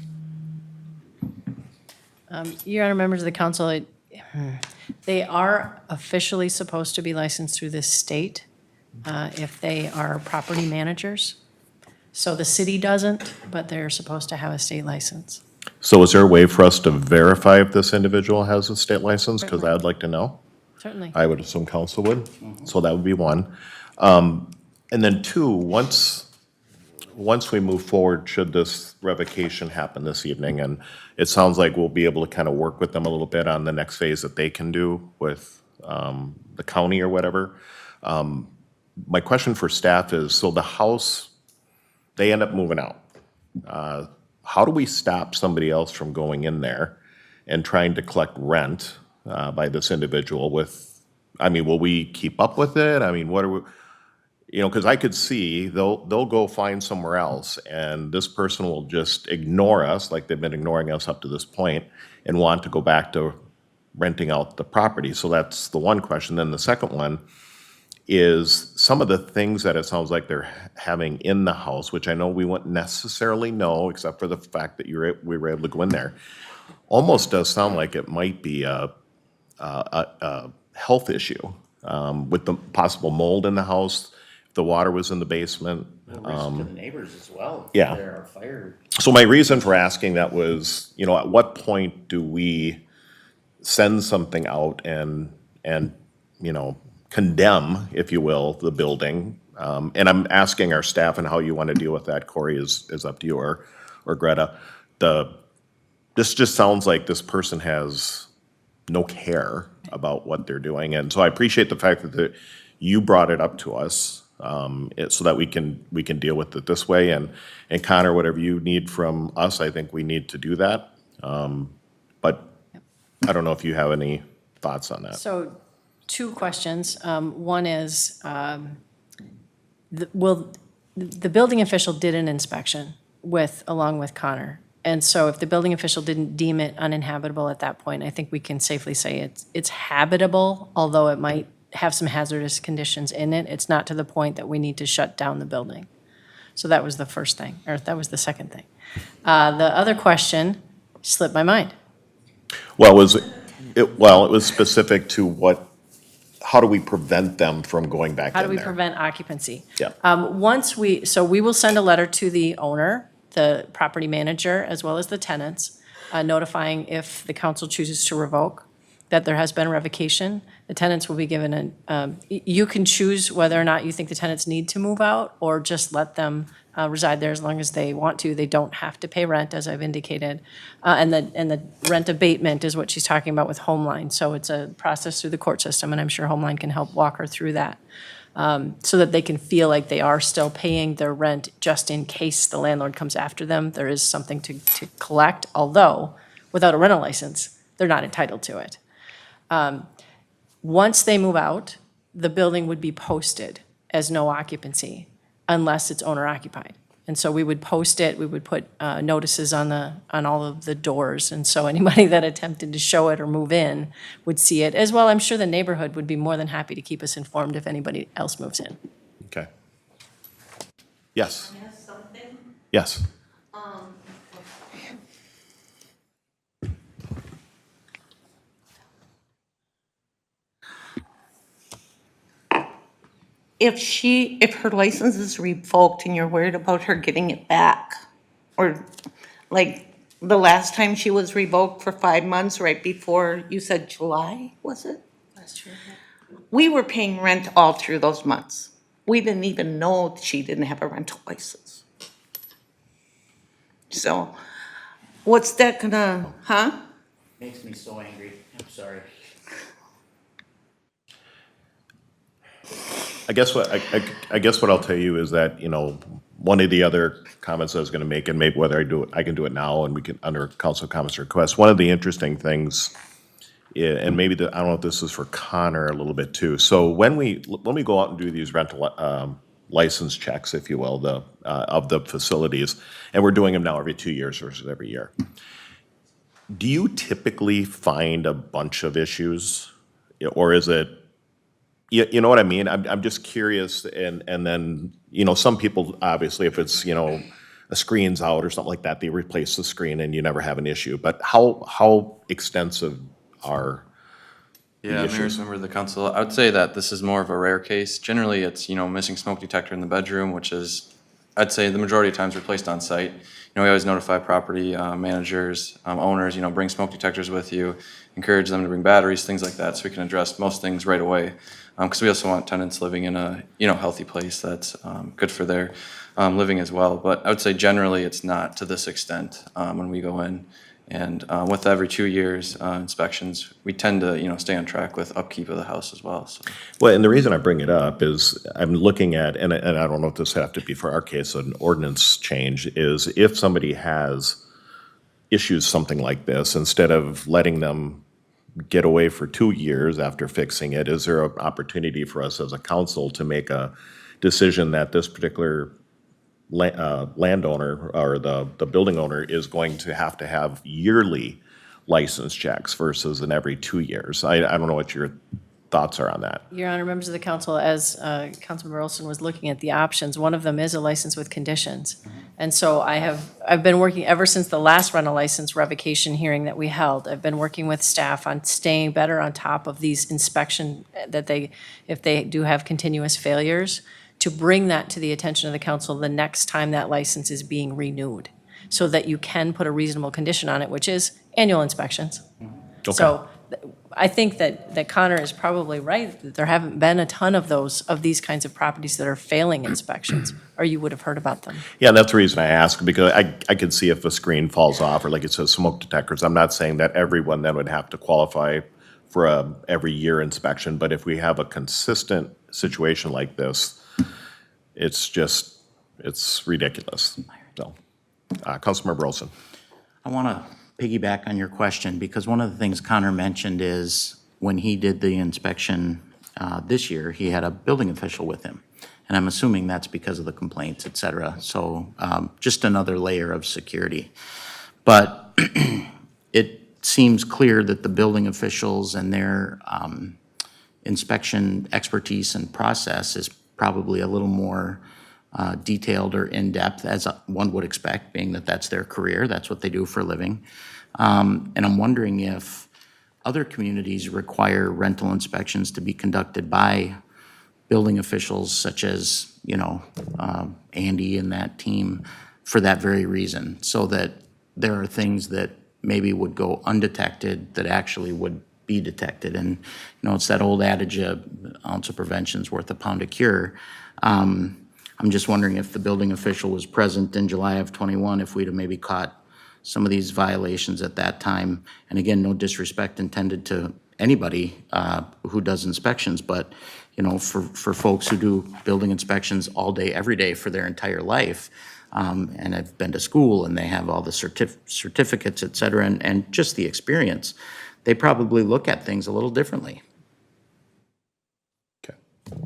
Your Honor, members of the council, they are officially supposed to be licensed through the state if they are property managers. So the city doesn't, but they're supposed to have a state license. So is there a way for us to verify if this individual has a state license? Because I would like to know. Certainly. I would assume council would. So that would be one. And then two, once we move forward, should this revocation happen this evening, and it sounds like we'll be able to kind of work with them a little bit on the next phase that they can do with the county or whatever. My question for staff is, so the house, they end up moving out. How do we stop somebody else from going in there and trying to collect rent by this individual with, will we keep up with it? What are we, because I could see they'll go find somewhere else, and this person will just ignore us like they've been ignoring us up to this point and want to go back to renting out the property. So that's the one question. Then the second one is some of the things that it sounds like they're having in the house, which I know we wouldn't necessarily know, except for the fact that we were able to go in there, almost does sound like it might be a health issue with the possible mold in the house. If the water was in the basement. Risk to the neighbors as well. Yeah. There are fire. So my reason for asking that was, at what point do we send something out and condemn, if you will, the building? And I'm asking our staff and how you want to deal with that. Corey is up to you, or Greta. This just sounds like this person has no care about what they're doing. And so I appreciate the fact that you brought it up to us, so that we can deal with it this way. And Connor, whatever you need from us, I think we need to do that. But I don't know if you have any thoughts on that. So, two questions. One is, the building official did an inspection along with Connor. And so if the building official didn't deem it uninhabitable at that point, I think we can safely say it's habitable, although it might have some hazardous conditions in it. It's not to the point that we need to shut down the building. So that was the first thing, or that was the second thing. The other question slipped my mind. Well, it was specific to how do we prevent them from going back in there? How do we prevent occupancy? Yeah. So we will send a letter to the owner, the property manager, as well as the tenants, notifying if the council chooses to revoke, that there has been a revocation. The tenants will be given you can choose whether or not you think the tenants need to move out, or just let them reside there as long as they want to. They don't have to pay rent, as I've indicated. And the rent abatement is what she's talking about with Homeline. So it's a process through the court system, and I'm sure Homeline can help walk her through that. so that they can feel like they are still paying their rent just in case the landlord comes after them. There is something to collect, although without a rental license, they're not entitled to it. Once they move out, the building would be posted as no occupancy unless it's owner occupied. And so we would post it, we would put notices on all of the doors. And so anybody that attempted to show it or move in would see it. As well, I'm sure the neighborhood would be more than happy to keep us informed if anybody else moves in. Okay. Yes. Yes. If her license is revoked and you're worried about her getting it back, or like the last time she was revoked for 5 months, right before, you said July, was it? Last year. We were paying rent all through those months. We didn't even know she didn't have a rental license. So what's that gonna, Makes me so angry. I'm sorry. I guess what I'll tell you is that, you know, one of the other comments I was going to make, and maybe whether I can do it now, and we can, under council comments or requests, one of the interesting things, and maybe I don't know if this is for Connor a little bit too. So when we go out and do these rental license checks, if you will, of the facilities, and we're doing them now every 2 years versus every year, do you typically find a bunch of issues, or is it? You know what I mean? I'm just curious, and then, you know, some people, obviously, if it's, you know, a screen's out or something like that, they replace the screen and you never have an issue. But how extensive are the Yeah, issues? Mayor's member of the council, I would say that this is more of a rare case. Generally, it's, you know, missing smoke detector in the bedroom, which is, I'd say the majority of times replaced on site. You know, we always notify property managers, owners, you know, bring smoke detectors with you, encourage them to bring batteries, things like that, so we can address most things right away. Because we also want tenants living in a, you know, healthy place that's good for their living as well. But I would say generally it's not to this extent when we go in. And with every 2 years inspections, we tend to, you know, stay on track with upkeep of the house as well. So. Well, and the reason I bring it up is I'm looking at, and I don't know if this have to be for our case, an ordinance change, is if somebody has issues something like this, instead of letting them get away for 2 years after fixing it, is there an opportunity for us as a council to make a decision that this particular landowner or the building owner is going to have yearly license checks versus in every 2 years? I don't know what your thoughts are on that. Your Honor, members of the council, as Councilmember Olson was looking at the options, one of them is a license with conditions. And so I've been working ever since the last rental license revocation hearing that we held. I've been working with staff on staying better on top of these inspection, that if they do have continuous failures, to bring that to the attention of the council the next time that license is being renewed, so that you can put a reasonable condition on it, which is annual inspections. Okay. So I think that Connor is probably right, that there haven't been a ton of these kinds of properties that are failing inspections, or you would have heard about them. Yeah, and that's the reason I ask, because I could see if a screen falls off, or like it says, smoke detectors. I'm not saying that everyone then would have to qualify for a every year inspection, but if we have a consistent situation like this, it's ridiculous. So, Councilmember Olson. I want to piggyback on your question, because one of the things Connor mentioned is when he did the inspection this year, he had a building official with him. And I'm assuming that's because of the complaints, et cetera. So just another layer of security. But it seems clear that the building officials and their inspection expertise and process is probably a little more detailed or in-depth, as one would expect, being that that's their career, that's what they do for a living. And I'm wondering if other communities require rental inspections to be conducted by building officials such as, you know, Andy and that team for that very reason, so that there are things that maybe would go undetected that actually would be detected. And, you know, it's that old adage, an ounce of prevention's worth a pound of cure. I'm just wondering if the building official was present in July of '21, if we'd have maybe caught some of these violations at that time. And again, no disrespect intended to anybody who does inspections, but, you know, for folks who do building inspections all day, every day for their entire life, and have been to school and they have all the certificates, et cetera, and just the experience, they probably look at things a little differently. Okay.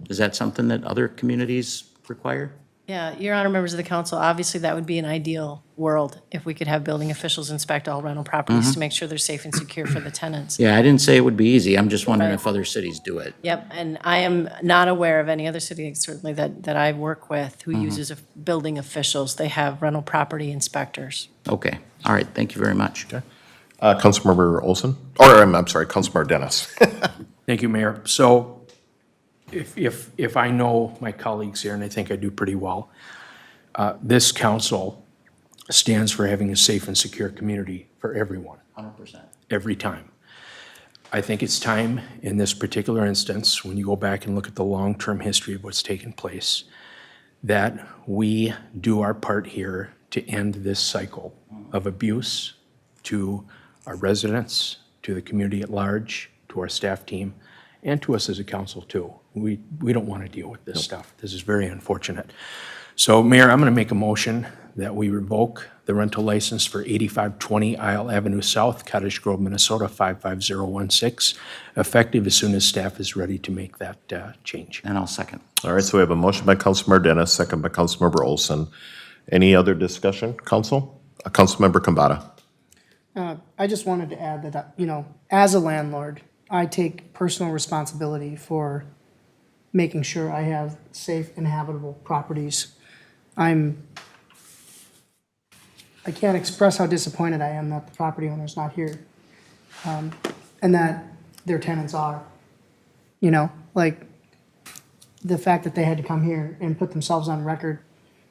Is that something that other communities require? Yeah, Your Honor, members of the council, obviously that would be an ideal world if we could have building officials inspect all rental properties to make sure they're safe and secure for the tenants. Yeah, I didn't say it would be easy. I'm just wondering Right. if other cities do it. Yep, and I am not aware of any other city, certainly that I work with, who uses building officials. They have rental property inspectors. Okay, all right, thank you very much. Councilmember Olson, or I'm sorry, Councilmember Dennis. Thank you, Mayor. So if I know my colleagues here, and I think I do pretty well, this council stands for having a safe and secure community for everyone, 100%. every time. I think it's time in this particular instance, when you go back and look at the long-term history of what's taken place, that we do our part here to end this cycle of abuse to our residents, to the community at large, to our staff team, and to us as a council too. We don't want to deal with this stuff. This is very unfortunate. So Mayor, I'm going to make a motion that we revoke the rental license for 8520 Isle Avenue South, Cottage Grove, Minnesota 55016, effective as soon as staff is ready to make that change. And I'll second. All right, so we have a motion by Councilmember Dennis, second by Councilmember Olson. Any other discussion, council? Councilmember Kambata. I just wanted to add that, you know, as a landlord, I take personal responsibility for making sure I have safe and habitable properties. I can't express how disappointed I am that the property owner's not here, and that their tenants are. You know, like, the fact that they had to come here and put themselves on record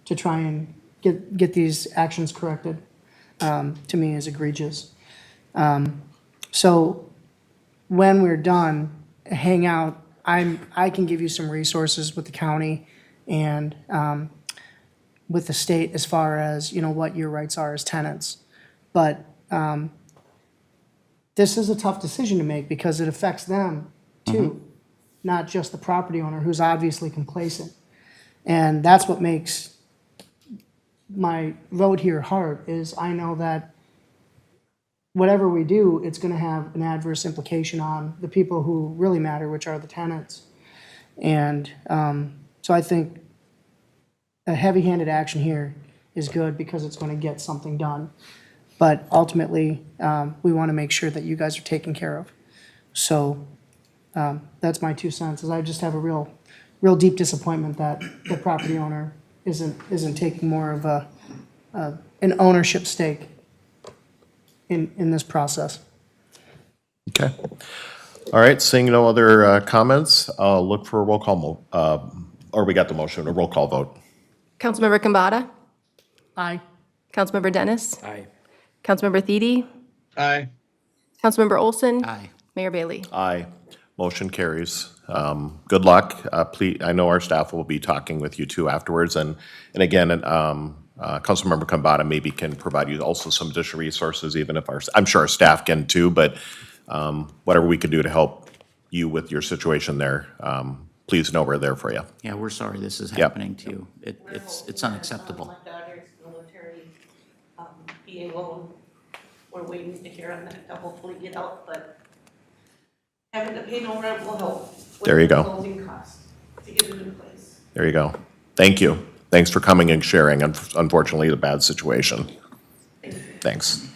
to try and get these actions corrected, to me is egregious. So when we're done, hang out, I can give you some resources with the county and with the state as far as, you know, what your rights are as tenants. But this is a tough decision to make because it affects them too, not just the property owner who's obviously complacent. And that's what makes my vote here hard, is I know that whatever we do, it's gonna have an adverse implication on the people who really matter, which are the tenants. And so I think a heavy-handed action here is good because it's gonna get something done. But ultimately, we wanna make sure that you guys are taken care of. So that's my 2 cents, is I just have a real deep disappointment that the property owner isn't taking more of an ownership stake in this process. Okay. All right, seeing no other comments, I'll look for a roll call, or we got the motion, a roll call vote. Councilmember Kambata? Aye. Councilmember Dennis? Aye. Councilmember Thiede? Aye. Councilmember Olson? Aye. Mayor Bailey? Aye. Motion carries. Good luck. Please, I know our staff will be talking with you too afterwards, and again, Councilmember Kambata maybe can provide you also some additional resources, even if I'm sure our staff can too, but whatever we can do to help you with your situation there, please know we're there for you. Yeah, we're sorry this is happening to you. It's unacceptable. My daughter's military, being alone, we're waiting to hear on that to hopefully get out, but having to pay no rent will help. There you go. With the closing costs to get it in place. There you go. Thank you. Thanks for coming and sharing, unfortunately, the bad situation. Thanks.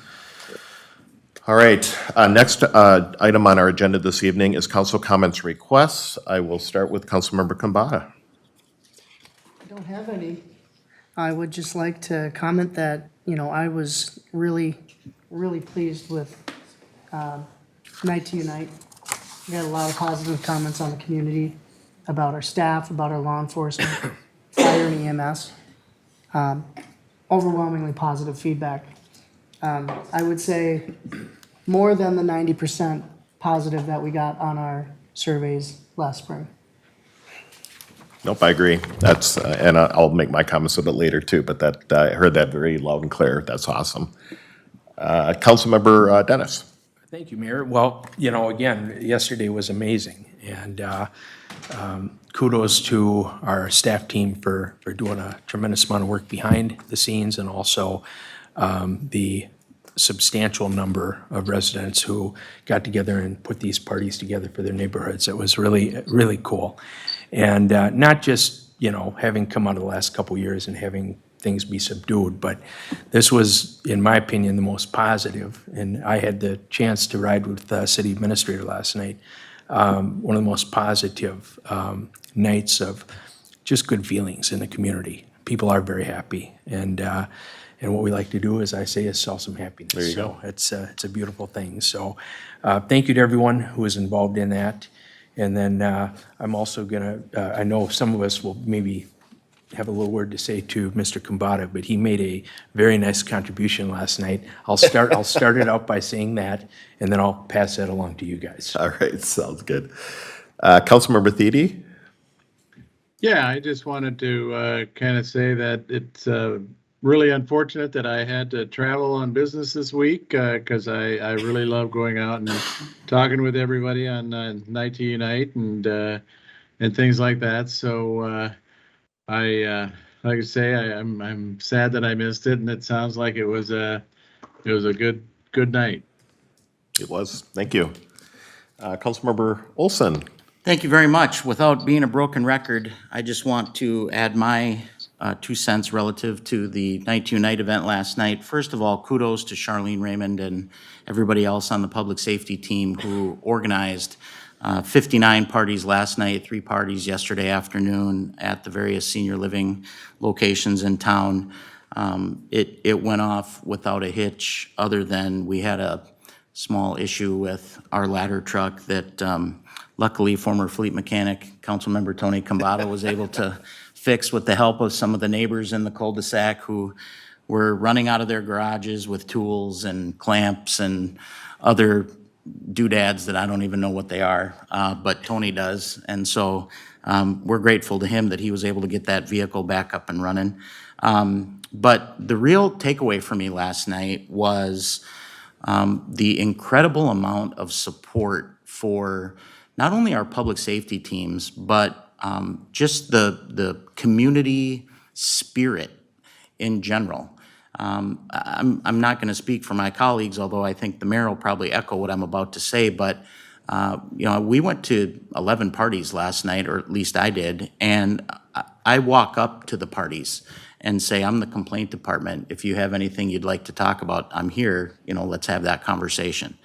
All right, next item on our agenda this evening is council comments requests. I will start with Councilmember Kambata. I don't have any. I would just like to comment that, you know, I was really pleased with Night to Unite. We had a lot of positive comments on the community, about our staff, about our law enforcement, fire and EMS. Overwhelmingly positive feedback. I would say more than the 90% positive that we got on our surveys last spring. Nope, I agree. That's, and I'll make my comments a bit later too, but that, I heard that very loud and clear. That's awesome. Councilmember Dennis. Thank you, Mayor. Well, again, yesterday was amazing, and kudos to our staff team for doing a tremendous amount of work behind the scenes, and also the substantial number of residents who got together and put these parties together for their neighborhoods. It was really, really cool. And not just, having come out of the last couple years and having things be subdued, but this was, in my opinion, the most positive. And I had the chance to ride with the city administrator last night. One of the most positive nights of just good feelings in the community. People are very happy, and what we like to do, as I say, is sell some happiness. There you go. It's a beautiful thing. So thank you to everyone who was involved in that. And then I'm also gonna, I know some of us will maybe have a little word to say to Mr. Kumbata, but he made a very nice contribution last night. I'll start it out by saying that, and then I'll pass that along to you guys. All right, sounds good. Councilmember Thiede? Yeah, I just wanted to kind of say that it's really unfortunate that I had to travel on business this week because I really love going out and talking with everybody on Night to Unite and things like that. So like I say, I'm sad that I missed it, and it sounds like it was a good night. It was. Thank you. Councilmember Olson? Thank you very much. Without being a broken record, I just want to add my 2 cents relative to the Night to Unite event last night. First of all, kudos to Charlene Raymond and everybody else on the public safety team who organized 59 parties last night, 3 parties yesterday afternoon at the various senior living locations in town. It went off without a hitch, other than we had a small issue with our ladder truck that luckily former fleet mechanic, Councilmember Tony Kumbata, was able to fix with the help of some of the neighbors in the cul-de-sac who were running out of their garages with tools and clamps and other doodads that I don't even know what they are, but Tony does. And so we're grateful to him that he was able to get that vehicle back up and running. But the real takeaway for me last night was the incredible amount of support for not only our public safety teams, but just the community spirit in general. I'm not going to speak for my colleagues, although I think the mayor will probably echo what I'm about to say, but we went to 11 parties last night, or at least I did, and I walk up to the parties and say, I'm the complaint department. If you have anything you'd like to talk about, I'm here, let's have that conversation.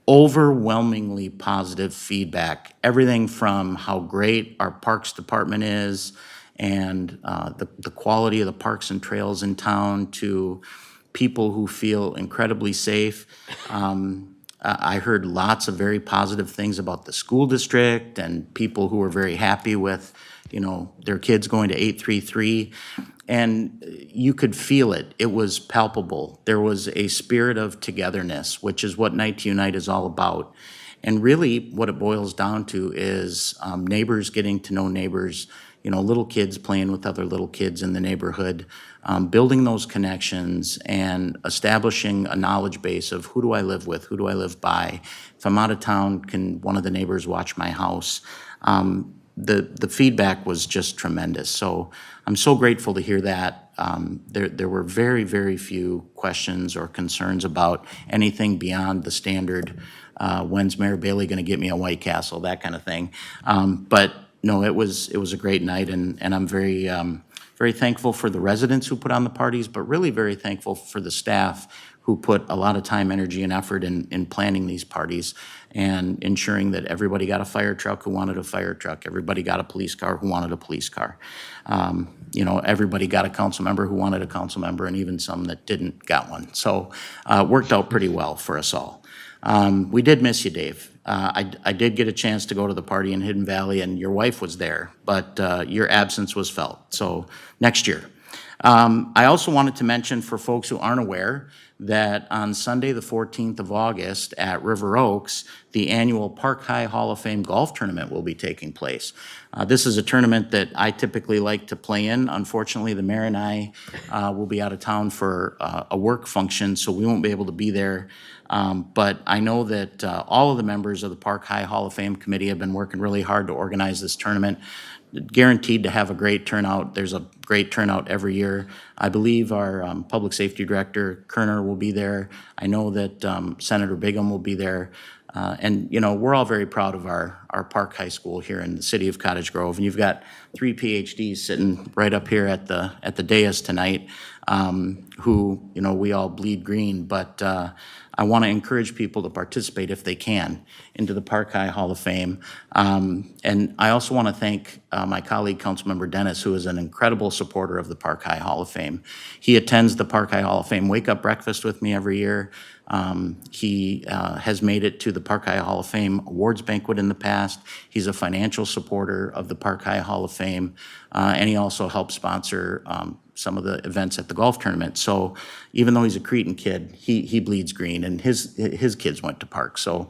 Overwhelmingly positive feedback, everything from how great our parks department is and the quality of the parks and trails in town to people who feel incredibly safe. I heard lots of very positive things about the school district and people who were very happy with, their kids going to 833. And you could feel it. It was palpable. There was a spirit of togetherness, which is what Night to Unite is all about. And really what it boils down to is neighbors getting to know neighbors, little kids playing with other little kids in the neighborhood, building those connections and establishing a knowledge base of who do I live with, who do I live by. If I'm out of town, can one of the neighbors watch my house? The feedback was just tremendous. So I'm so grateful to hear that. There were very, very few questions or concerns about anything beyond the standard, when's Mayor Bailey going to get me a White Castle, that kind of thing. But no, it was a great night, and I'm very, very thankful for the residents who put on the parties, but really very thankful for the staff who put a lot of time, energy, and effort in planning these parties and ensuring that everybody got a fire truck who wanted a fire truck, everybody got a police car who wanted a police car. Everybody got a council member who wanted a council member, and even some that didn't got one. So it worked out pretty well for us all. We did miss you, Dave. I did get a chance to go to the party in Hidden Valley, and your wife was there, but your absence was felt. So next year. I also wanted to mention for folks who aren't aware that on Sunday, the 14th of August at River Oaks, the annual Park High Hall of Fame Golf Tournament will be taking place. This is a tournament that I typically like to play in. Unfortunately, the mayor and I will be out of town for a work function, so we won't be able to be there. But I know that all of the members of the Park High Hall of Fame Committee have been working really hard to organize this tournament. Guaranteed to have a great turnout. There's a great turnout every year. I believe our Public Safety Director, Kerner, will be there. I know that Senator Bigham will be there. And, you know, we're all very proud of our Park High School here in the city of Cottage Grove. And you've got 3 PhDs sitting right up here at the dais tonight who, you know, we all bleed green. But I want to encourage people to participate if they can into the Park High Hall of Fame. And I also want to thank my colleague, Councilmember Dennis, who is an incredible supporter of the Park High Hall of Fame. He attends the Park High Hall of Fame wake-up breakfast with me every year. He has made it to the Park High Hall of Fame awards banquet in the past. He's a financial supporter of the Park High Hall of Fame, and he also helped sponsor some of the events at the golf tournament. So even though he's a Cretan kid, he bleeds green, and his kids went to Park. So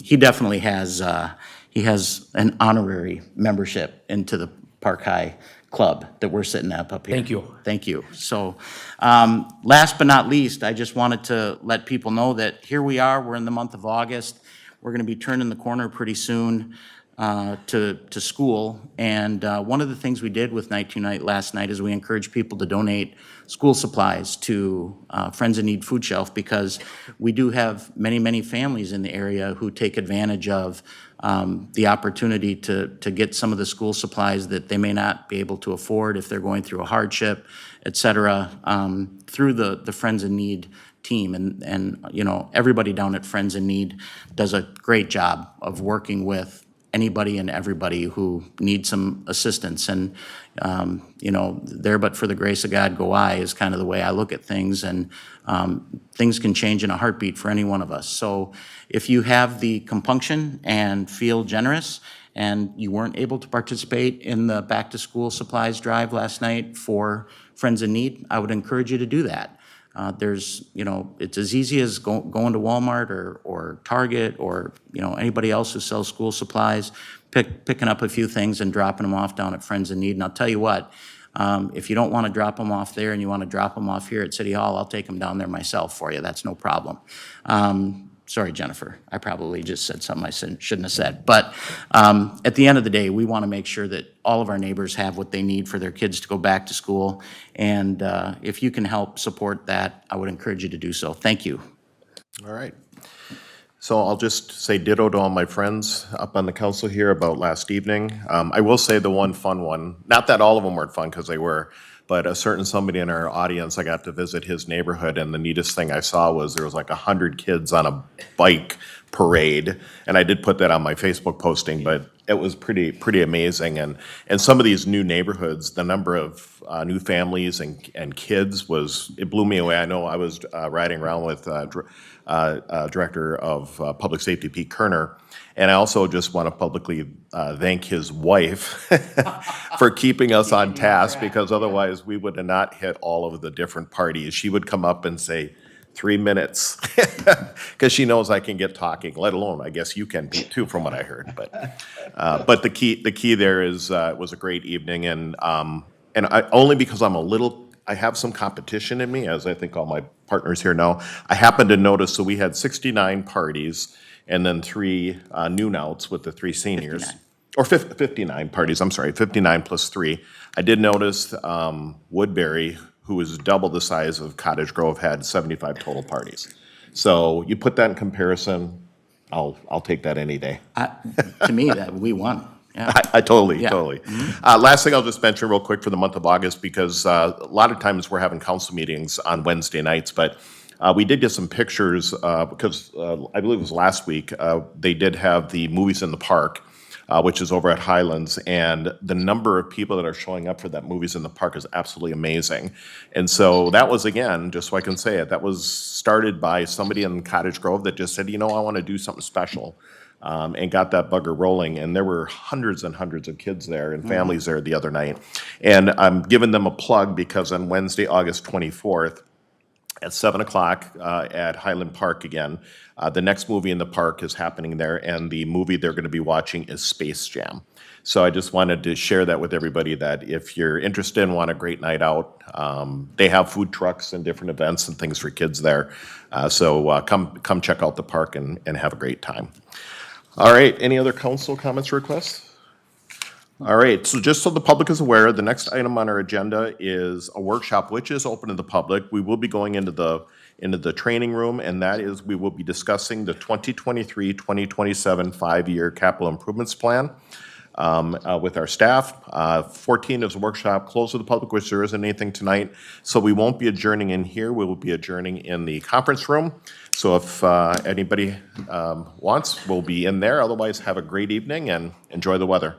he definitely has an honorary membership into the Park High Club that we're sitting up here. Thank you. Thank you. So last but not least, I just wanted to let people know that here we are, we're in the month of August. We're going to be turning the corner pretty soon to school. And one of the things we did with Night to Night last night is we encouraged people to donate school supplies to Friends in Need Food Shelf, because we do have many, many families in the area who take advantage of the opportunity to get some of the school supplies that they may not be able to afford if they're going through a hardship, et cetera, through the Friends in Need team. And you know, everybody down at Friends in Need does a great job of working with anybody and everybody who needs some assistance. And, you know, there but for the grace of God go I is kind of the way I look at things. And things can change in a heartbeat for any one of us. So if you have the compunction and feel generous and you weren't able to participate in the back to school supplies drive last night for Friends in Need, I would encourage you to do that. There's, you know, it's as easy as going to Walmart or Target or, you know, anybody else who sells school supplies, picking up a few things and dropping them off down at Friends in Need. And I'll tell you what, if you don't want to drop them off there and you want to drop them off here at City Hall, I'll take them down there myself for you. That's no problem. Sorry, Jennifer, I probably just said something I shouldn't have said. But at the end of the day, we want to make sure that all of our neighbors have what they need for their kids to go back to school. And if you can help support that, I would encourage you to do so. Thank you. All right. So I'll just say ditto to all my friends up on the council here about last evening. I will say the one fun one, not that all of them weren't fun, because they were, but a certain somebody in our audience, I got to visit his neighborhood, and the neatest thing I saw was there was like 100 kids on a bike parade, and I did put that on my Facebook posting, but it was pretty amazing. And some of these new neighborhoods, the number of new families and kids it blew me away. I know I was riding around with Director of Public Safety, Pete Kerner, and I also just want to publicly thank his wife for keeping us on task, because otherwise we would have not hit all of the different parties. She would come up and say, 3 minutes, because she knows I can get talking, let alone, I guess you can be too, from what I heard. But the key there is, it was a great evening, and only because I have some competition in me, as I think all my partners here know. I happened to notice, so we had 69 parties, and then 3 noon-outs with the 3 seniors. 59. Or 59 parties, I'm sorry, 59 plus 3. I did notice Woodbury, who is double the size of Cottage Grove, had 75 total parties. So you put that in comparison, I'll take that any day. To me, that we won. Yeah. I totally. Mm-hmm. Last thing I'll just mention real quick for the month of August, because a lot of times we're having council meetings on Wednesday nights, but we did get some pictures because I believe it was last week, they did have the Movies in the Park, which is over at Highlands, and the number of people that are showing up for that Movies in the Park is absolutely amazing. And so that was, again, just so I can say it, that was started by somebody in Cottage Grove that just said, you know, I want to do something special and got that bugger rolling. And there were hundreds and hundreds of kids there and families there the other night. And I'm giving them a plug because on Wednesday, August 24th, at 7 o'clock at Highland Park again. The next movie in the park is happening there, and the movie they're going to be watching is Space Jam. So I just wanted to share that with everybody, that if you're interested and want a great night out, they have food trucks and different events and things for kids there. So come check out the park and have a great time. All right, any other council comments or requests? All right, so just so the public is aware, the next item on our agenda is a workshop which is open to the public. We will be going into the training room, and that is, we will be discussing the 2023-2027 5-year capital improvements plan with our staff. 14 is a workshop closed to the public, which there isn't anything tonight. So we won't be adjourning in here. We will be adjourning in the conference room. So if anybody wants, we'll be in there. Otherwise, have a great evening and enjoy the weather.